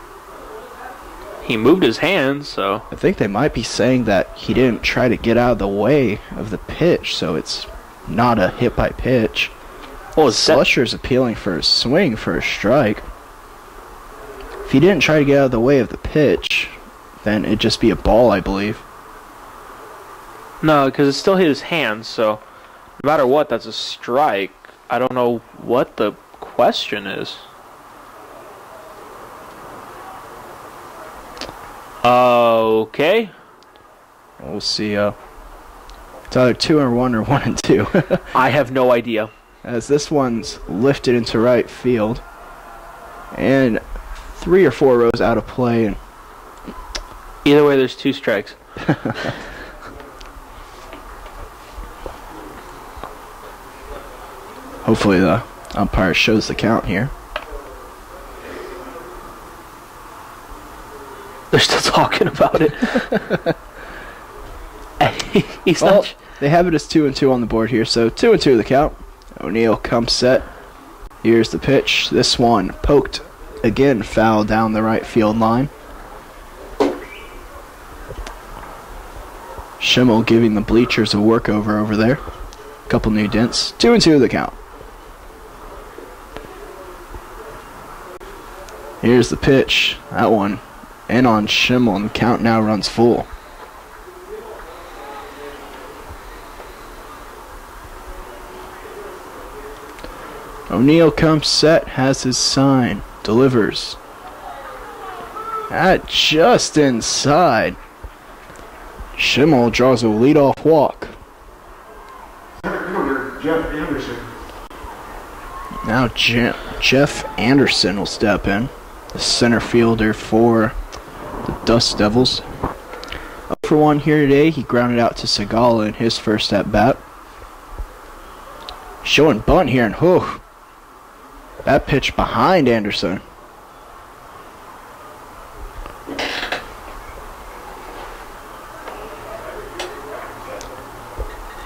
he moved his hands, so I think they might be saying that he didn't try to get out of the way of the pitch, so it's not a hit by pitch. Oh, Slusher's appealing for a swing for a strike. If he didn't try to get out of the way of the pitch, then it'd just be a ball, I believe. No, because it still hit his hands, so no matter what, that's a strike. I don't know what the question is. Okay. We'll see. It's either 2-1 or 1-2. I have no idea. As this one's lifted into right field. And 3 or 4 rows out of play. And either way, there's 2 strikes. Hopefully the umpire shows the count here. They're still talking about it. He's well, not. They have it as 2-2 on the board here, so 2-2 the count. O'Neill comes set. Here's the pitch. This one poked again, foul down the right field line. Schimmel giving the bleachers a workover over there. Couple new dents. 2-2 the count. Here's the pitch. That one in on Schimmel, and the count now runs full. O'Neill comes set, has his sign, delivers. At just inside. Schimmel draws a leadoff walk. Jeff Anderson. Now Jeff Anderson will step in, the center fielder for the Dust Devils. 0-for-1 here today. He grounded out to Segala in his first at-bat. Showing bunt here, and whew, that pitch behind Anderson.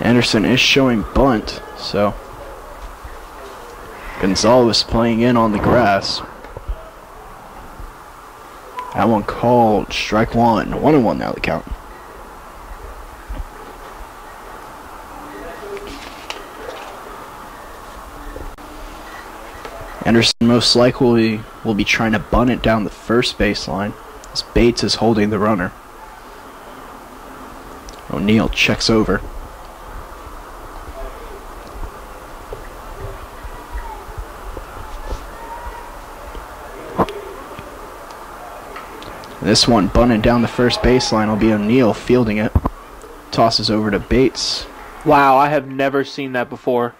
Anderson is showing bunt, so Gonzalez playing in on the grass. That one called strike 1. 1-1 now the count. Anderson most likely will be trying to bunt it down the first baseline as Bates is holding the runner. O'Neill checks over. This one bunted down the first baseline will be O'Neill fielding it. Tosses over to Bates. Wow, I have never seen that before.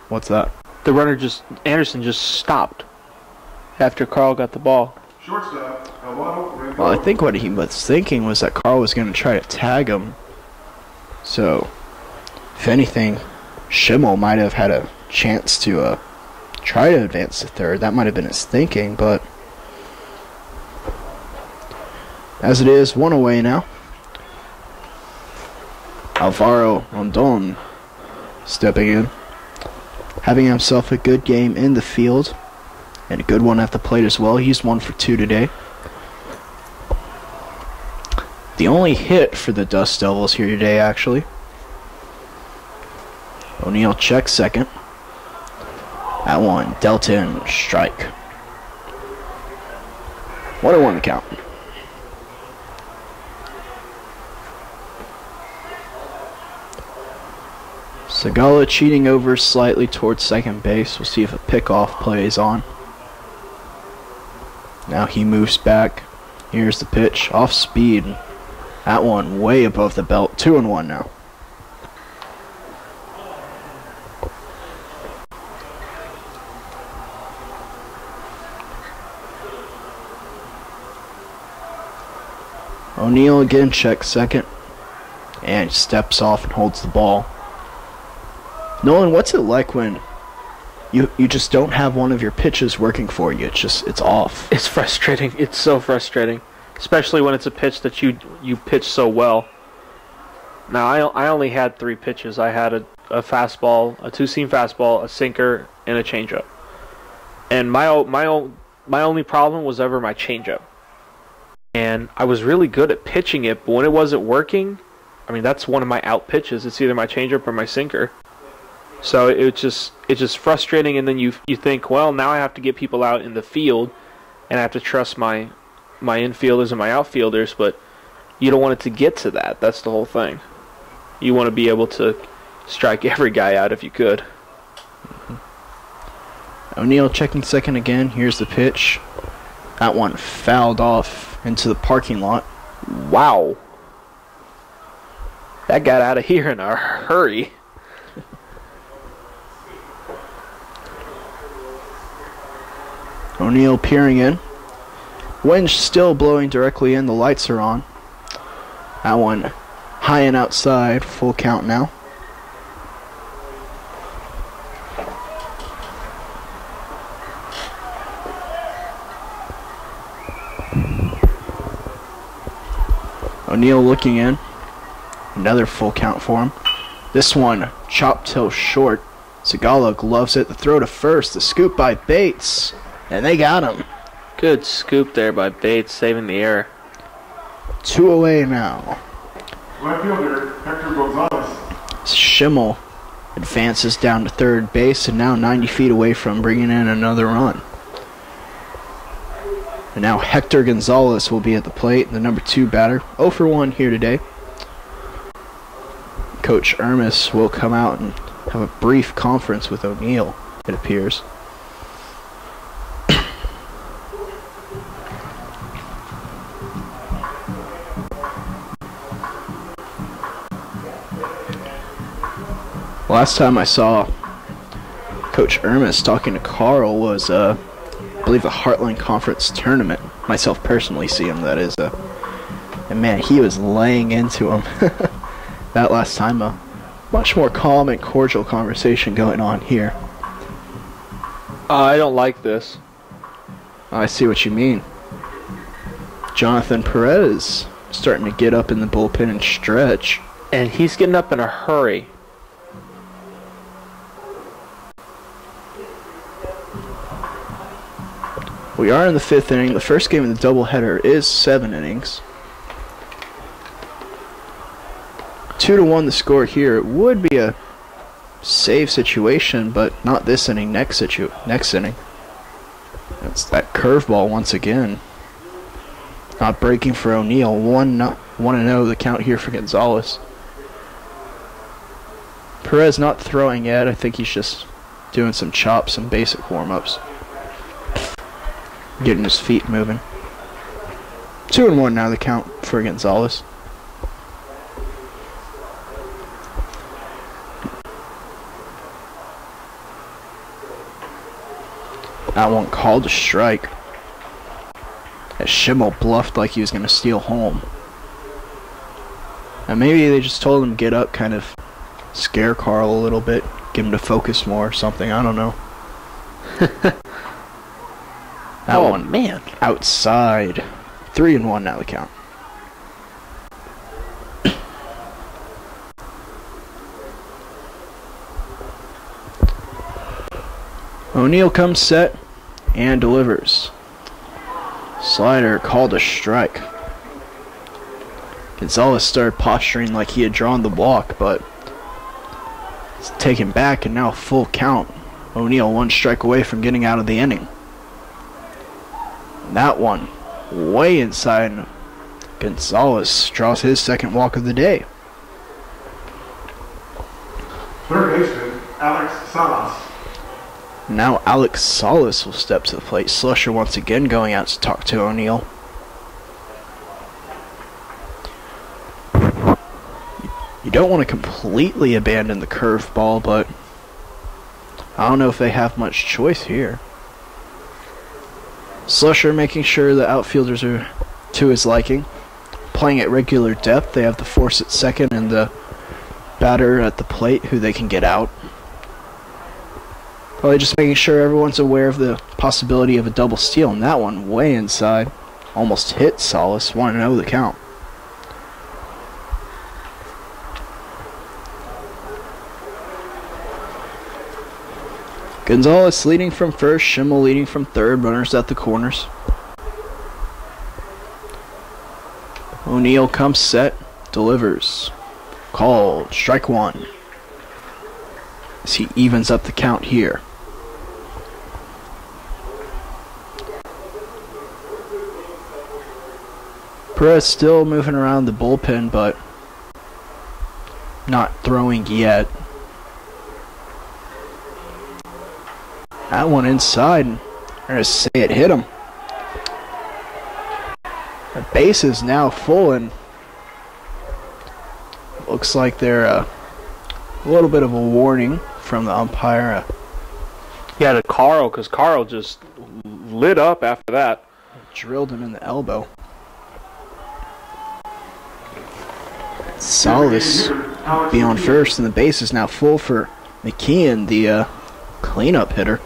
What's that? The runner Anderson just stopped after Carl got the ball. Shortstop, Alvaro. Well, I think what he was thinking was that Carl was going to try to tag him. So, if anything, Schimmel might have had a chance to try to advance to third. That might have been his thinking, but as it is, 1 away now. Alvaro Rondon stepping in, having himself a good game in the field and a good one at the plate as well. He's 1 for 2 today. The only hit for the Dust Devils here today, actually. O'Neal checks second. That one, dealt in, strike. 1-1 the count. Segala cheating over slightly towards second base. We'll see if a pickoff plays on. Now he moves back. Here's the pitch, off speed. That one way above the belt. 2-1 now. O'Neal again checks second and steps off and holds the ball. Nolan, what's it like when you just don't have one of your pitches working for you? It's off. It's frustrating. It's so frustrating, especially when it's a pitch that you pitch so well. Now I only had 3 pitches. I had a fastball, a 2-seam fastball, a sinker, and a changeup. And my only problem was ever my changeup. And I was really good at pitching it, but when it wasn't working, I mean, that's one of my out pitches. It's either my changeup or my sinker. So it's just frustrating, and then you think, well, now I have to get people out in the field, and I have to trust my infielders and my outfielders, but you don't want it to get to that. That's the whole thing. You want to be able to strike every guy out if you could. O'Neal checking second again. Here's the pitch. That one fouled off into the parking lot. Wow. That got out of here in a hurry. O'Neal peering in. Wind still blowing directly in. The lights are on. That one high and outside. Full count now. O'Neal looking in. Another full count for him. This one chopped till short. Segala gloves it. The throw to first. The scoop by Bates. And they got him. Good scoop there by Bates, saving the error. 2 away now. Right fielder, Hector Gonzalez. Schimmel advances down to third base and now 90 feet away from bringing in another run. And now Hector Gonzalez will be at the plate, the number 2 batter. 0 for 1 here today. Coach Ermis will come out and have a brief conference with O'Neal, it appears. Last time I saw Coach Ermis talking to Carl was, I believe, the Heartland Conference tournament. Myself personally see him, that is. And man, he was laying into him. That last time, a much more calm and cordial conversation going on here. I don't like this. I see what you mean. Jonathan Perez starting to get up in the bullpen and stretch. And he's getting up in a hurry. We are in the 5th inning. The first game of the doubleheader is 7 innings. 2-1 the score here. It would be a save situation, but not this inning. Next inning. That's that curveball once again. Not breaking for O'Neal. 1-0 the count here for Gonzalez. Perez not throwing yet. I think he's just doing some chops and basic warm-ups. Getting his feet moving. 2-1 now the count for Gonzalez. That one called a strike. As Schimmel bluffed like he was going to steal home. And maybe they just told him to get up, kind of scare Carl a little bit, get him to focus more or something. I don't know. That one, man, outside. 3-1 now the count. O'Neal comes set and delivers. Slider called a strike. Gonzalez started posturing like he had drawn the walk, but it's taken back and now full count. O'Neal 1 strike away from getting out of the inning. And that one way inside. Gonzalez draws his second walk of the day. Third baseman, Alex Salas. Now Alex Salas will step to the plate. Slusher once again going out to talk to O'Neal. You don't want to completely abandon the curveball, but I don't know if they have much choice here. Slusher making sure the outfielders are to his liking. Playing at regular depth, they have the force at second and the batter at the plate who they can get out. Probably just making sure everyone's aware of the possibility of a double steal, and that one way inside. Almost hit Salas, 1-0 the count. Gonzalez leading from first, Schimmel leading from third, runners at the corners. O'Neal comes set, delivers. Called, strike 1. As he evens up the count here. Perez still moving around the bullpen, but not throwing yet. That one inside, I'm going to say it hit him. The base is now full, and looks like they're a little bit of a warning from the umpire. Yeah, to Carl, because Carl just lit up after that. Drilled him in the elbow. Salas be on first, and the base is now full for McKeon, the cleanup hitter.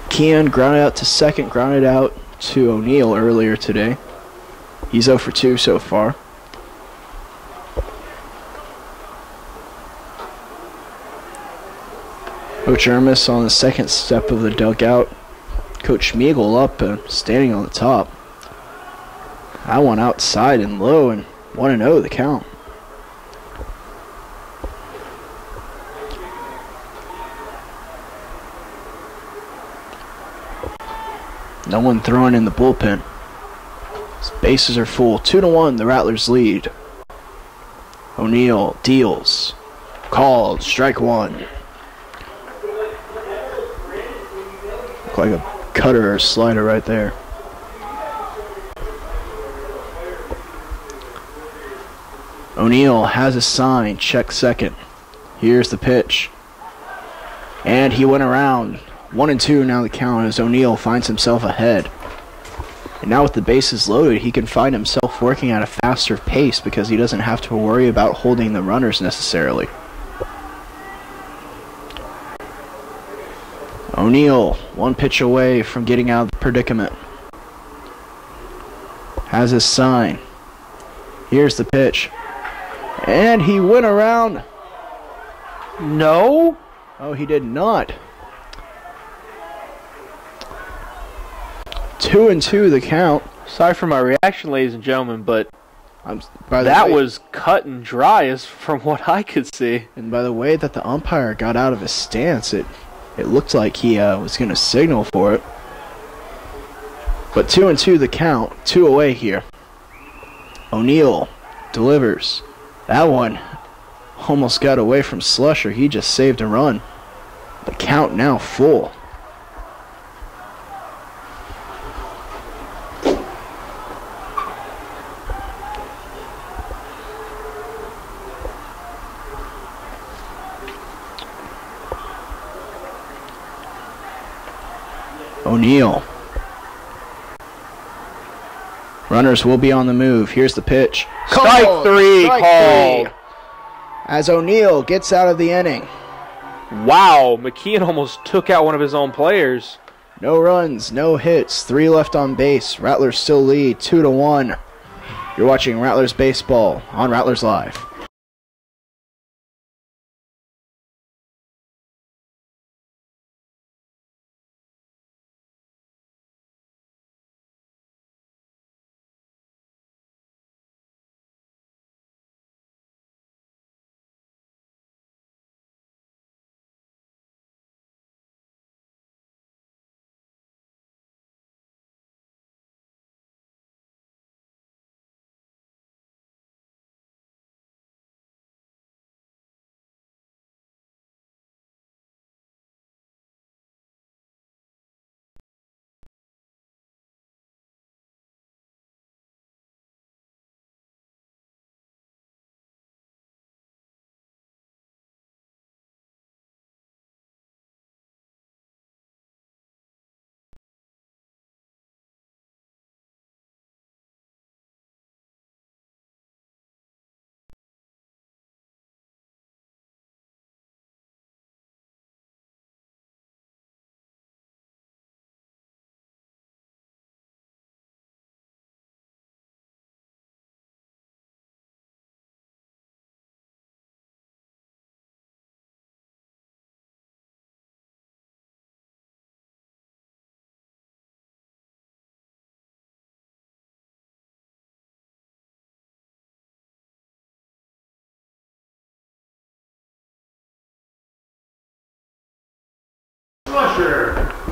McKeon grounded out to second, grounded out to O'Neal earlier today. He's 0 for 2 so far. Coach Ermis on the second step of the dugout. Coach Schmiegel up and standing on the top. That one outside and low, and 1-0 the count. No one throwing in the bullpen. His bases are full. 2-1, the Rattlers lead. O'Neal deals. Called, strike 1. Look like a cutter or slider right there. O'Neal has a sign, check second. Here's the pitch. And he went around. 1-2 now the count as O'Neal finds himself ahead. And now with the bases loaded, he can find himself working at a faster pace because he doesn't have to worry about holding the runners necessarily. O'Neal, 1 pitch away from getting out of the predicament. Has his sign. Here's the pitch. And he went around. No? Oh, he did not. 2-2 the count. Sorry for my reaction, ladies and gentlemen, but that was cut and dry as from what I could see. And by the way that the umpire got out of his stance, it looked like he was going to signal for it. But 2-2 the count. 2 away here. O'Neal delivers. That one almost got away from Slusher. He just saved a run. The count now full. O'Neal. Runners will be on the move. Here's the pitch. Strike 3 called. As O'Neal gets out of the inning. Wow, McKeon almost took out one of his own players. No runs, no hits, 3 left on base. Rattlers still lead 2-1. You're watching Rattlers Baseball on Rattlers Live.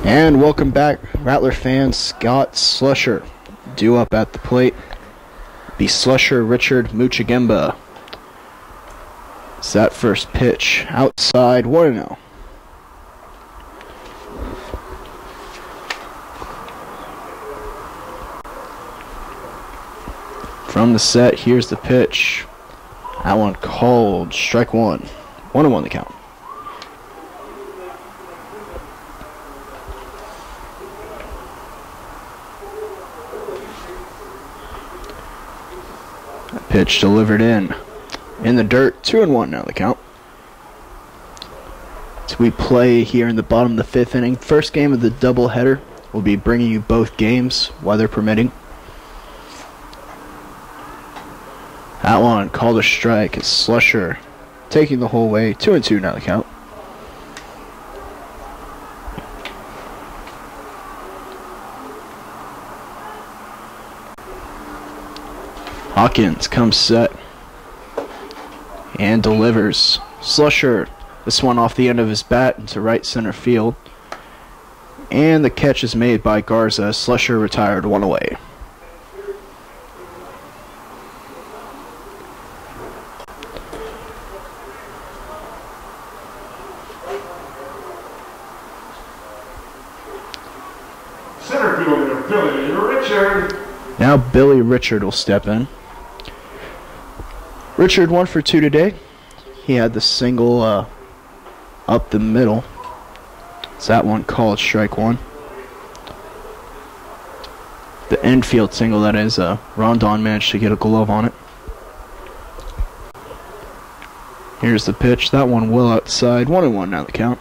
And welcome back, Rattler fan Scott Slusher. Due up at the plate, the Slusher Richard Muchigemba. It's that first pitch outside 1-0. From the set, here's the pitch. That one called strike one. 1-1 the count. That pitch delivered in the dirt. 2-1 now the count. So we play here in the bottom of the fifth inning. First game of the doubleheader. We'll be bringing you both games, weather permitting. That one called a strike. It's Slusher taking the whole way. 2-2 now the count. Hawkins comes set and delivers. Slusher, this one off the end of his bat into right center field. And the catch is made by Garza. Slusher retired, one away. Center fielder Billy Richard. Now Billy Richard will step in. Richard 1 for 2 today. He had the single up the middle. So that one called strike one. The infield single, that is, Rondon managed to get a glove on it. Here's the pitch. That one well outside. 1-1 now the count.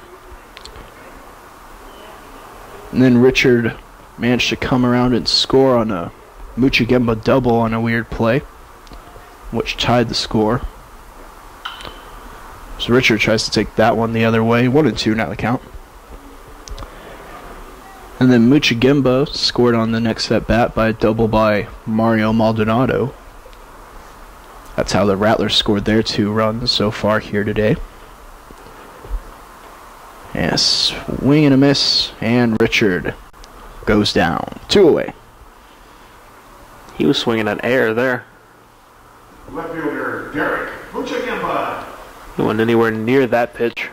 And then Richard managed to come around and score on a Muchigemba double on a weird play, which tied the score. So Richard tries to take that one the other way. 1-2 now the count. And then Muchigemba scored on the next at bat by a double by Mario Maldonado. That's how the Rattlers scored their 2 runs so far here today. And swing and a miss, and Richard goes down. 2 away. He was swinging at air there. Left fielder Derek Muchigemba. He wasn't anywhere near that pitch.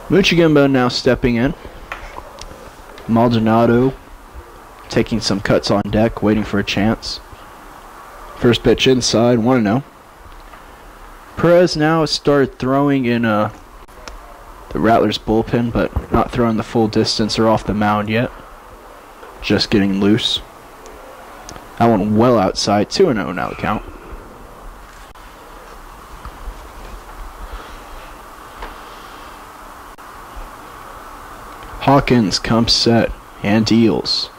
Muchigemba now stepping in. Maldonado taking some cuts on deck, waiting for a chance. First pitch inside, 1-0. Perez now has started throwing in the Rattlers bullpen, but not throwing the full distance or off the mound yet. Just getting loose. That one well outside. 2-0 now the count. Hawkins comes set and deals.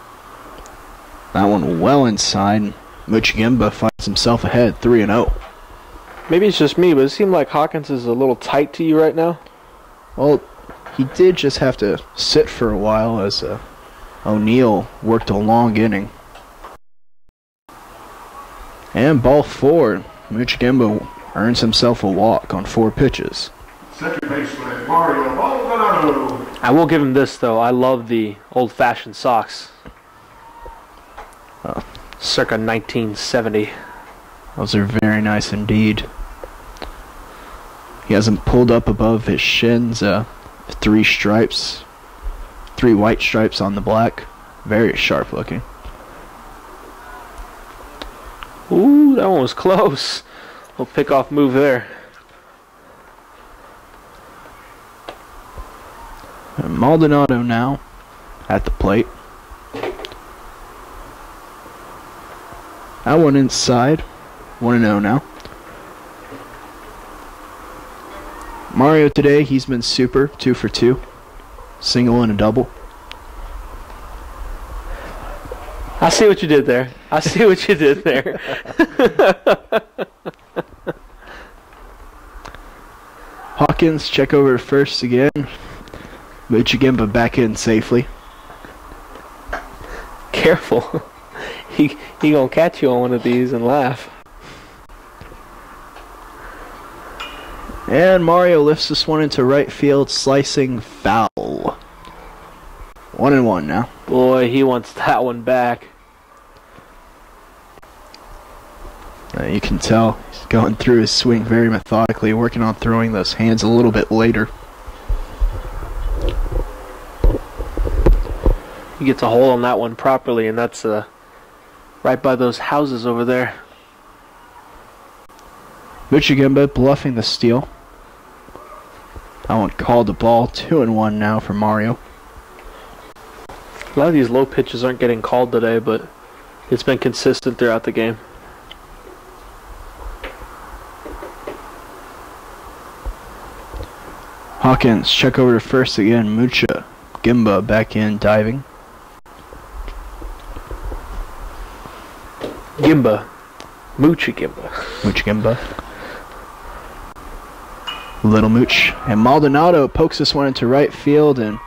That one well inside. Muchigemba finds himself ahead. 3-0. Maybe it's just me, but it seemed like Hawkins is a little tight to you right now. Well, he did just have to sit for a while as O'Neill worked a long inning. And ball 4. Muchigemba earns himself a walk on 4 pitches. Second baseman Mario Maldonado. I will give him this, though. I love the old-fashioned socks. Circa 1970. Those are very nice indeed. He has them pulled up above his shins. 3 stripes. 3 white stripes on the black. Very sharp looking. Ooh, that one was close. Little pick-off move there. And Maldonado now at the plate. That one inside. 1-0 now. Mario today, he's been super. 2 for 2. Single and a double. I see what you did there. I see what you did there. Hawkins check over to first again. Muchigemba back in safely. Careful. He gonna catch you on one of these and laugh. And Mario lifts this one into right field, slicing foul. 1-1 now. Boy, he wants that one back. You can tell he's going through his swing very methodically, working on throwing those hands a little bit later. He gets a hole on that one properly, and that's right by those houses over there. Muchigimba bluffing the steal. That one called the ball. 2-1 now for Mario. A lot of these low pitches aren't getting called today, but it's been consistent throughout the game. Hawkins check over to first again. Mucha Gimba back in diving. Gimba. Muchigimba. Muchigimba. Little Mooch. And Maldonado pokes this one into right field, and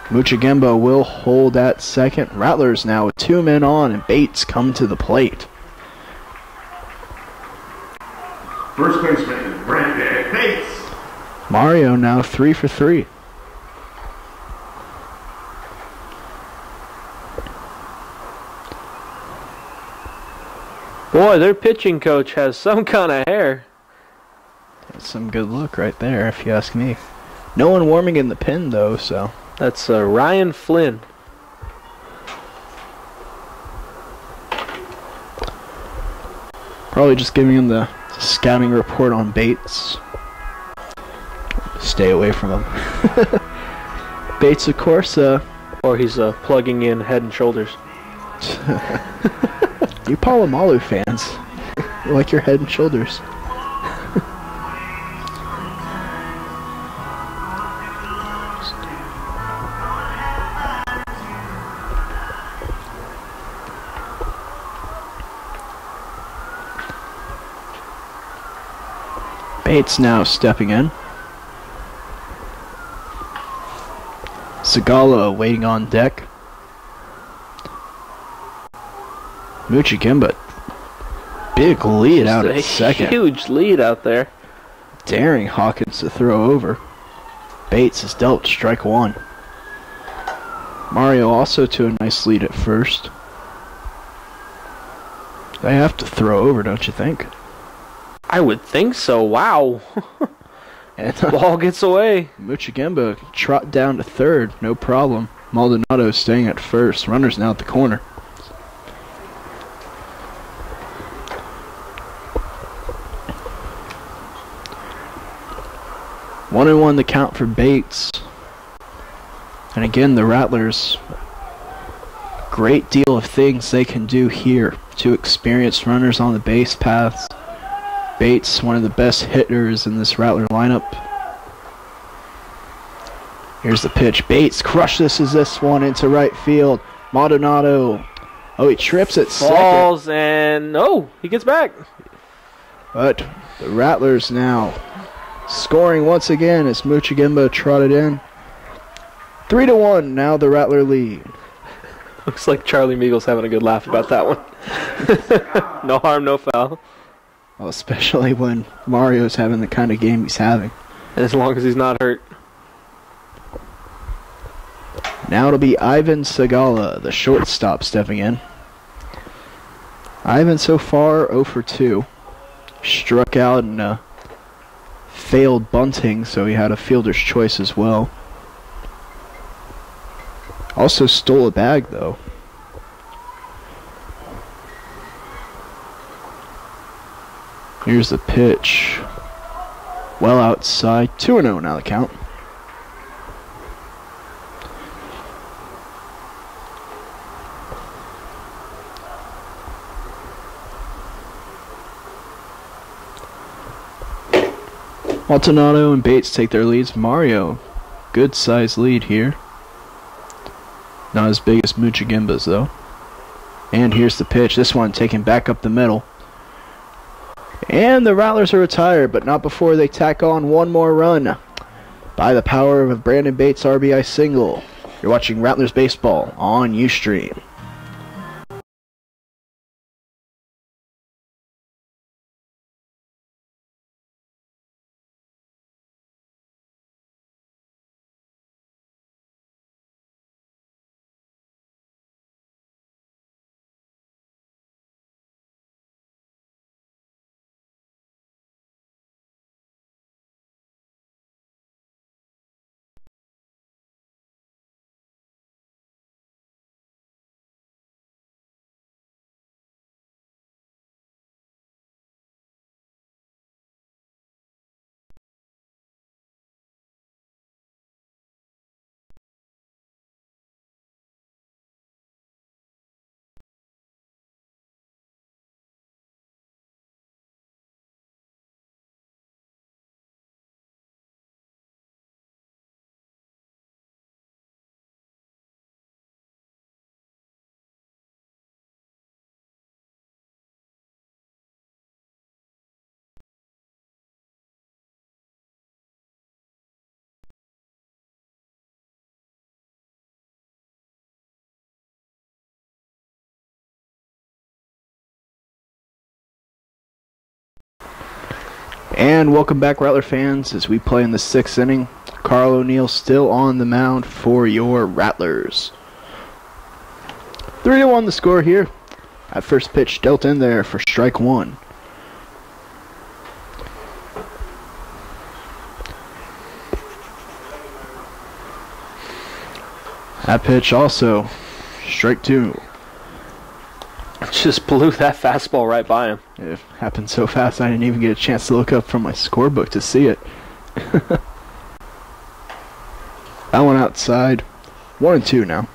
Muchigimba will hold at second. Rattlers now with 2 men on, and Bates come to the plate. First baseman, Brandon Bates. Mario now 3 for 3. Boy, their pitching coach has some kind of hair. That's some good look right there, if you ask me. No one warming in the pen, though, so. That's Ryan Flynn. Probably just giving him the scouting report on Bates. Stay away from him. Bates, of course. Or he's plugging in Head and Shoulders. You Palomalu fans. You like your Head and Shoulders. Bates now stepping in. Segala waiting on deck. Muchigimba, big lead out at second. Huge lead out there. Daring Hawkins to throw over. Bates is dealt strike one. Mario also to a nice lead at first. They have to throw over, don't you think? I would think so. Wow. And ball gets away. Muchigimba trot down to third, no problem. Maldonado staying at first. Runners now at the corner. One and one the count for Bates. And again, the Rattlers, great deal of things they can do here. Two experienced runners on the base paths. Bates, one of the best hitters in this Rattler lineup. Here's the pitch. Bates crushes this one into right field. Maldonado. Oh, he trips at second. Falls and no, he gets back. But the Rattlers now scoring once again as Muchigimba trotted in. 3-1, now the Rattler lead. Looks like Charlie Meagle's having a good laugh about that one. No harm, no foul. Well, especially when Mario's having the kind of game he's having. As long as he's not hurt. Now it'll be Ivan Segala, the shortstop, stepping in. Ivan so far 0 for 2. Struck out and failed bunting, so he had a fielder's choice as well. Also stole a bag, though. Here's the pitch. Well outside. 2-0 now the count. Maldonado and Bates take their leads. Mario, good size lead here. Not as big as Muchigimba's though. And here's the pitch. This one taken back up the middle. And the Rattlers are retired, but not before they tack on one more run. By the power of a Brandon Bates RBI single. You're watching Rattlers Baseball on Ustream. And welcome back, Rattler fans, as we play in the 6th inning. Carl O'Neill still on the mound for your Rattlers. 3-1 the score here. That first pitch dealt in there for strike one. That pitch also strike two. Just blew that fastball right by him. It happened so fast I didn't even get a chance to look up from my scorebook to see it. That one outside. 1-2 now.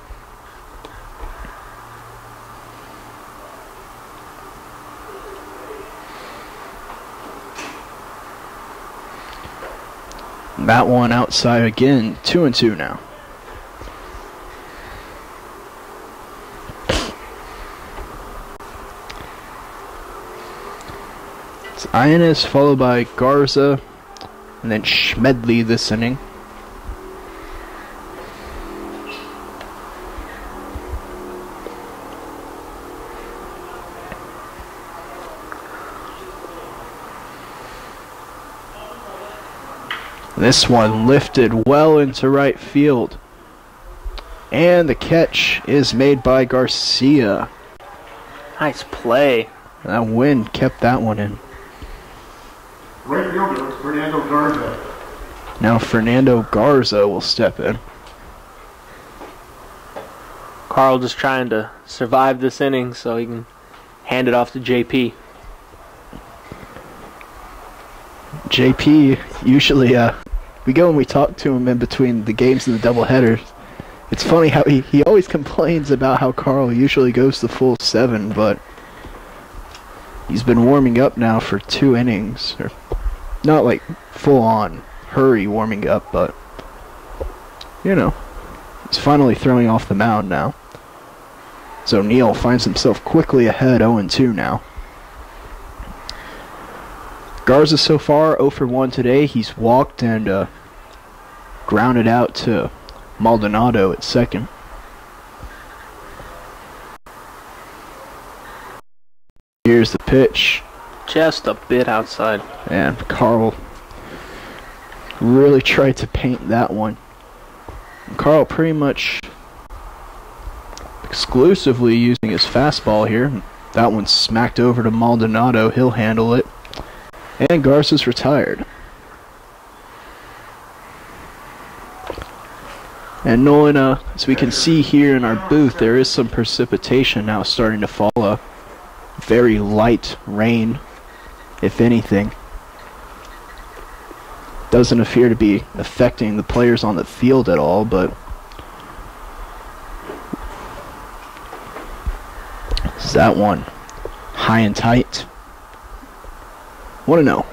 That one outside again. 2-2 now. It's Ionis followed by Garza and then Schmedley this inning. This one lifted well into right field. And the catch is made by Garcia. Nice play. That wind kept that one in. Right fielder, Fernando Garza. Now Fernando Garza will step in. Carl just trying to survive this inning so he can hand it off to JP. JP, usually we go and we talk to him in between the games and the doubleheaders. It's funny how he always complains about how Carl usually goes the full 7, but he's been warming up now for 2 innings. Or not like full on hurry warming up, but you know, he's finally throwing off the mound now. So O'Neill finds himself quickly ahead, 0-2 now. Garza so far 0 for 1 today. He's walked and grounded out to Maldonado at second. Here's the pitch. Just a bit outside. And Carl really tried to paint that one. And Carl pretty much exclusively using his fastball here. That one smacked over to Maldonado. He'll handle it. And Garza's retired. And Nolan, as we can see here in our booth, there is some precipitation now starting to fall. Very light rain, if anything. Doesn't appear to be affecting the players on the field at all, but is that one high and tight? 1-0.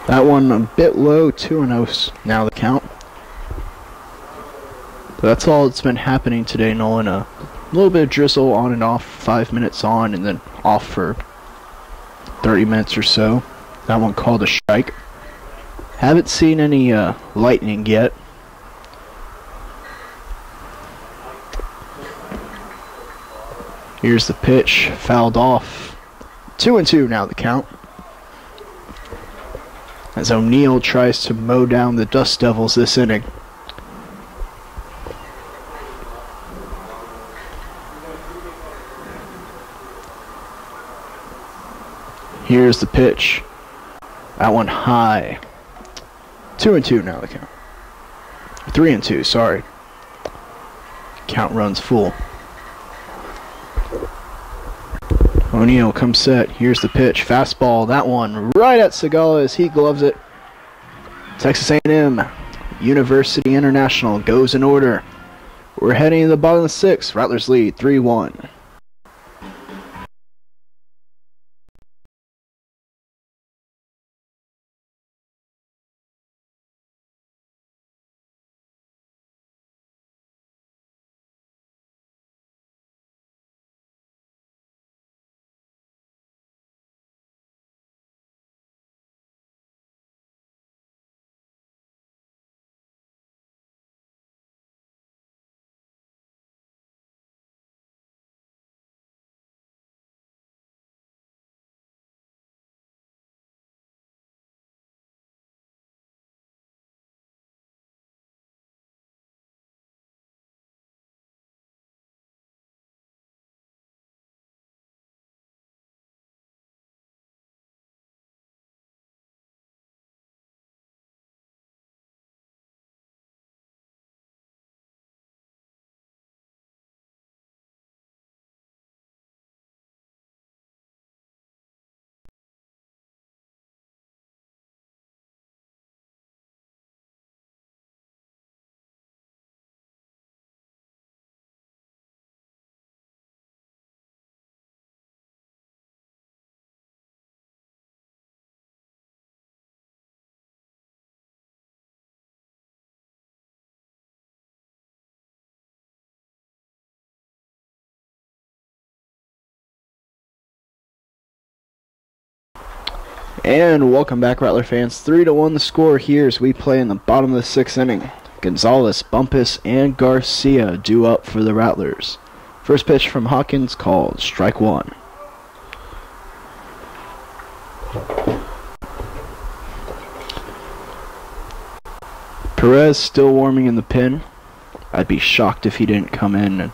That one a bit low, 2-0 now the count. But that's all that's been happening today, Nolan. A little bit of drizzle on and off, 5 minutes on and then off for 30 minutes or so. That one called a strike. Haven't seen any lightning yet. Here's the pitch, fouled off. 2-2 now the count. As O'Neill tries to mow down the Dust Devils this inning. Here's the pitch. That one high. 2-2 now the count. 3-2, sorry. Count runs full. O'Neill comes set. Here's the pitch. Fastball. That one right at Segala as he gloves it. Texas A&M University International goes in order. We're heading to the bottom of the 6th. Rattlers lead 3-1. And welcome back, Rattler fans. 3-1 the score here as we play in the bottom of the 6th inning. Gonzalez, Bumpus, and Garcia due up for the Rattlers. First pitch from Hawkins called strike one. Perez still warming in the pen. I'd be shocked if he didn't come in and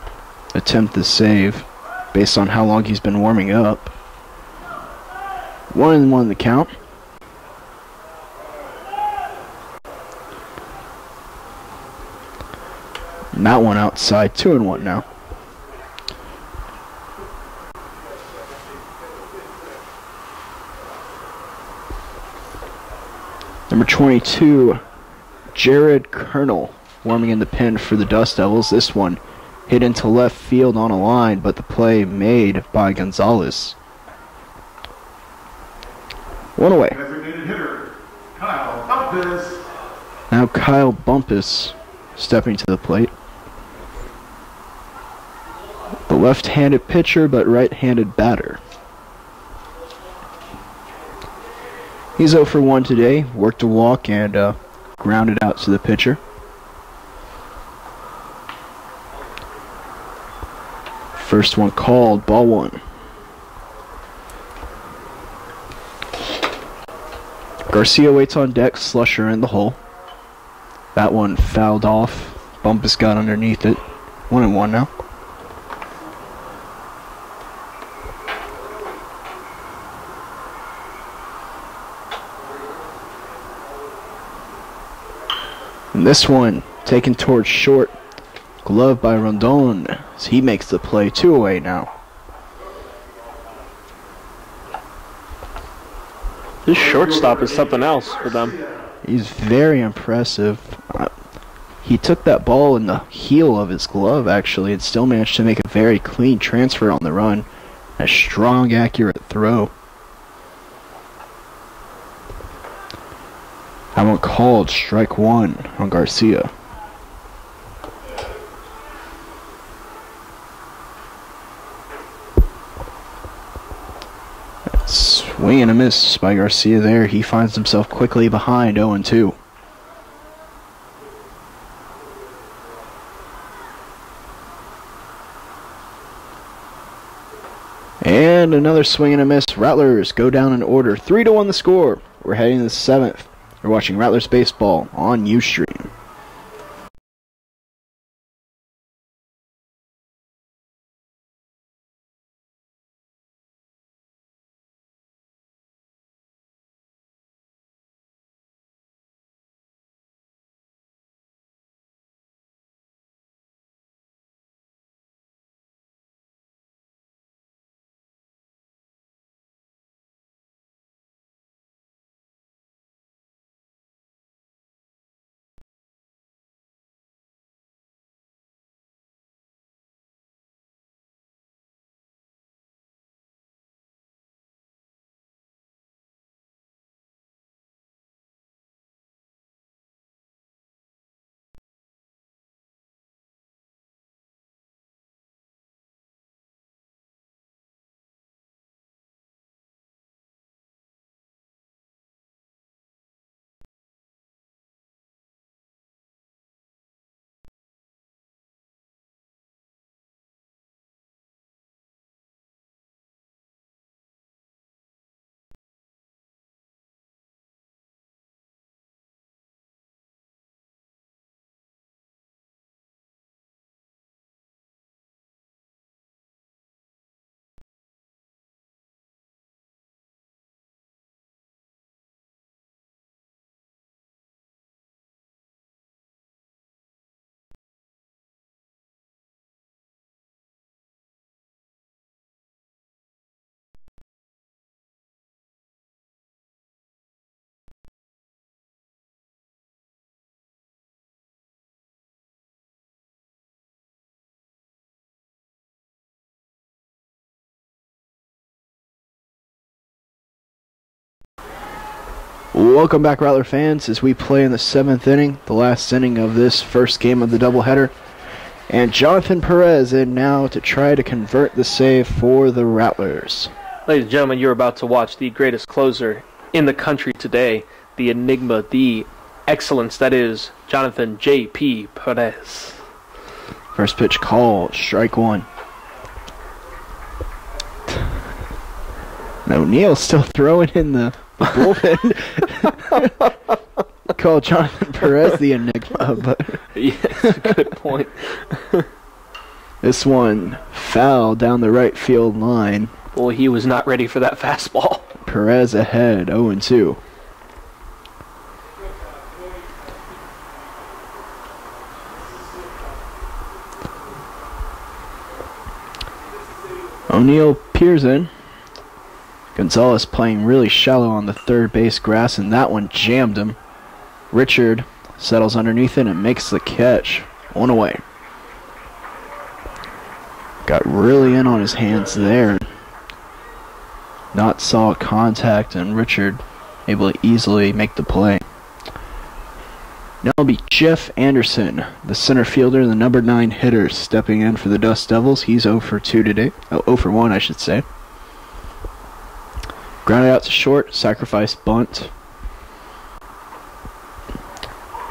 attempt the save based on how long he's been warming up. 1-1 the count. And that one outside, 2-1 now. Number 22, Jared Colonel, warming in the pen for the Dust Devils. This one hit into left field on a line, but the play made by Gonzalez. One away. Designated hitter, Kyle Bumpus. Now Kyle Bumpus stepping to the plate. The left-handed pitcher, but right-handed batter. He's 0 for 1 today. Worked a walk and grounded out to the pitcher. First one called, ball one. Garcia waits on deck, Slusher in the hole. That one fouled off. Bumpus got underneath it. 1-1 now. And this one taken towards short. Glove by Rondon as he makes the play. 2 away now. This shortstop is something else for them. He's very impressive. He took that ball in the heel of his glove, actually, and still managed to make a very clean transfer on the run. A strong, accurate throw. That one called strike one on Garcia. Swing and a miss by Garcia there. He finds himself quickly behind 0-2. And another swing and a miss. Rattlers go down in order. 3-1 the score. We're heading to the 7th. You're watching Rattlers Baseball on Ustream. Welcome back, Rattler fans, as we play in the 7th inning, the last inning of this first game of the doubleheader. And Jonathan Perez in now to try to convert the save for the Rattlers. Ladies and gentlemen, you're about to watch the greatest closer in the country today, the enigma, the excellence that is Jonathan J.P. Perez. First pitch called, strike one. And O'Neill's still throwing in the bullpen. Call Jonathan Perez the enigma, but Yes, good point. this one foul down the right field line. Boy, he was not ready for that fastball. Perez ahead, 0-2. O'Neill peers in. Gonzalez playing really shallow on the third base grass, and that one jammed him. Richard settles underneath it and makes the catch. One away. Got really in on his hands there. Not saw contact, and Richard able to easily make the play. Now it'll be Jeff Anderson, the center fielder, the number 9 hitter, stepping in for the Dust Devils. He's 0 for 2 today. Oh, 0 for 1, I should say. Grounded out to short, sacrifice bunt.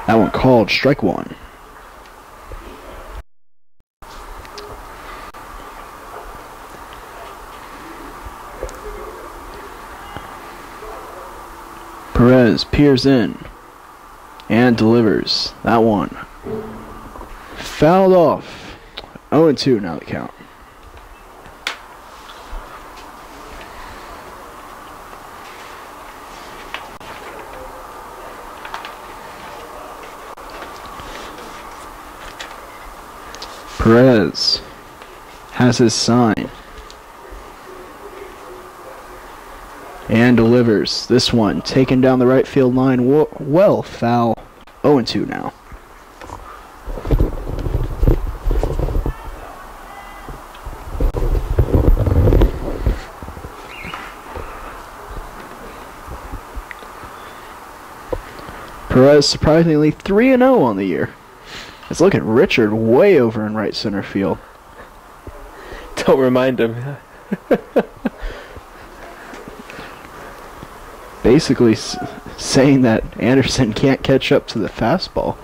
That one called, strike one. Perez peers in and delivers. That one fouled off. 0-2 now the count. Perez has his sign and delivers. This one taken down the right field line. Well, foul. 0-2 now. Perez surprisingly 3-0 on the year. Let's look at Richard way over in right center field. Don't remind him. Basically saying that Anderson can't catch up to the fastball.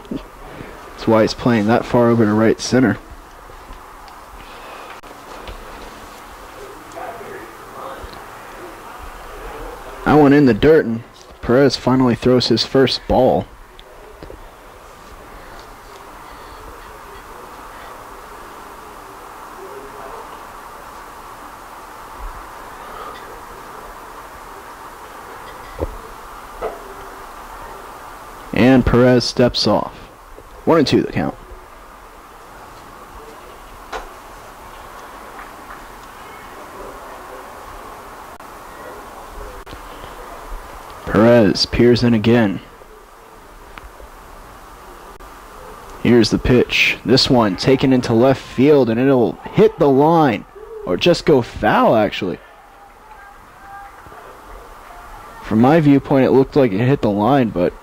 That's why he's playing that far over to right center. That one in the dirt, and Perez finally throws his first ball. And Perez steps off. 1-2 the count. Perez peers in again. Here's the pitch. This one taken into left field, and it'll hit the line. Or just go foul, actually. From my viewpoint, it looked like it hit the line, but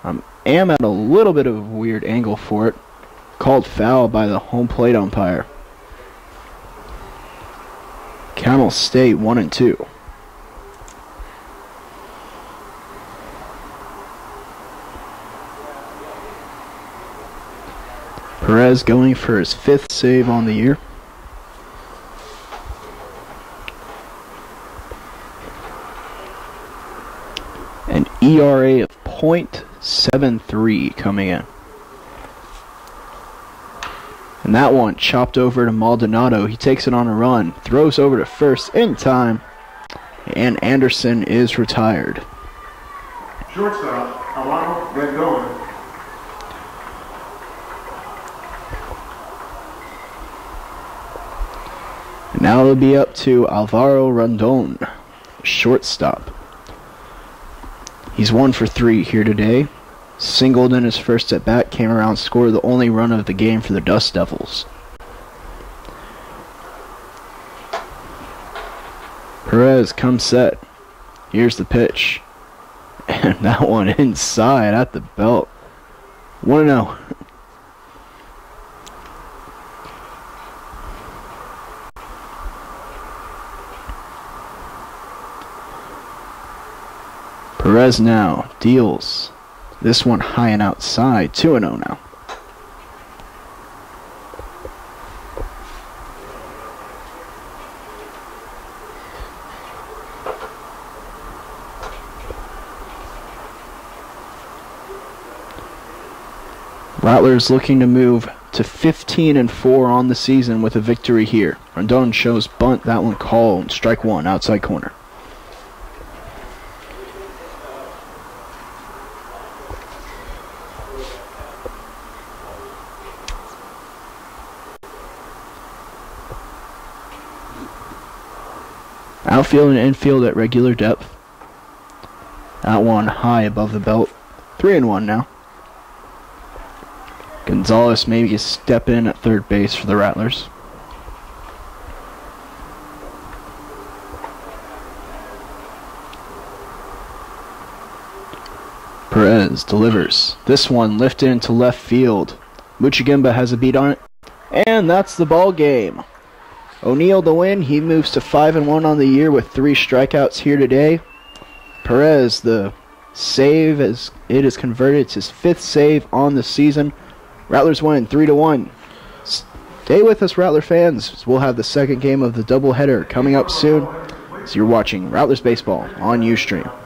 I am at a little bit of a weird angle for it. Called foul by the home plate umpire. Count will stay 1-2. Perez going for his 5th save on the year. An ERA of .73 coming in. And that one chopped over to Maldonado. He takes it on a run, throws over to first in time, and Anderson is retired. Shortstop, Alano Rendon. And now it'll be up to Alvaro Rondon, shortstop. He's 1 for 3 here today. Singled in his first at bat, came around, scored the only run of the game for the Dust Devils. Perez comes set. Here's the pitch. And that one inside at the belt. 1-0. Perez now deals this one high and outside. 2-0 now. Rattlers looking to move to 15-4 on the season with a victory here. Rondon shows bunt, that one called. Strike one, outside corner. Outfield and infield at regular depth. That one high above the belt. 3-1 now. Gonzalez maybe a step in at third base for the Rattlers. Perez delivers. This one lifted into left field. Muchigimba has a beat on it. And that's the ball game. O'Neill the win. He moves to 5-1 on the year with 3 strikeouts here today. Perez the save as it is converted. It's his 5th save on the season. Rattlers win 3-1. Stay with us, Rattler fans. We'll have the second game of the doubleheader coming up soon. So you're watching Rattlers Baseball on Ustream.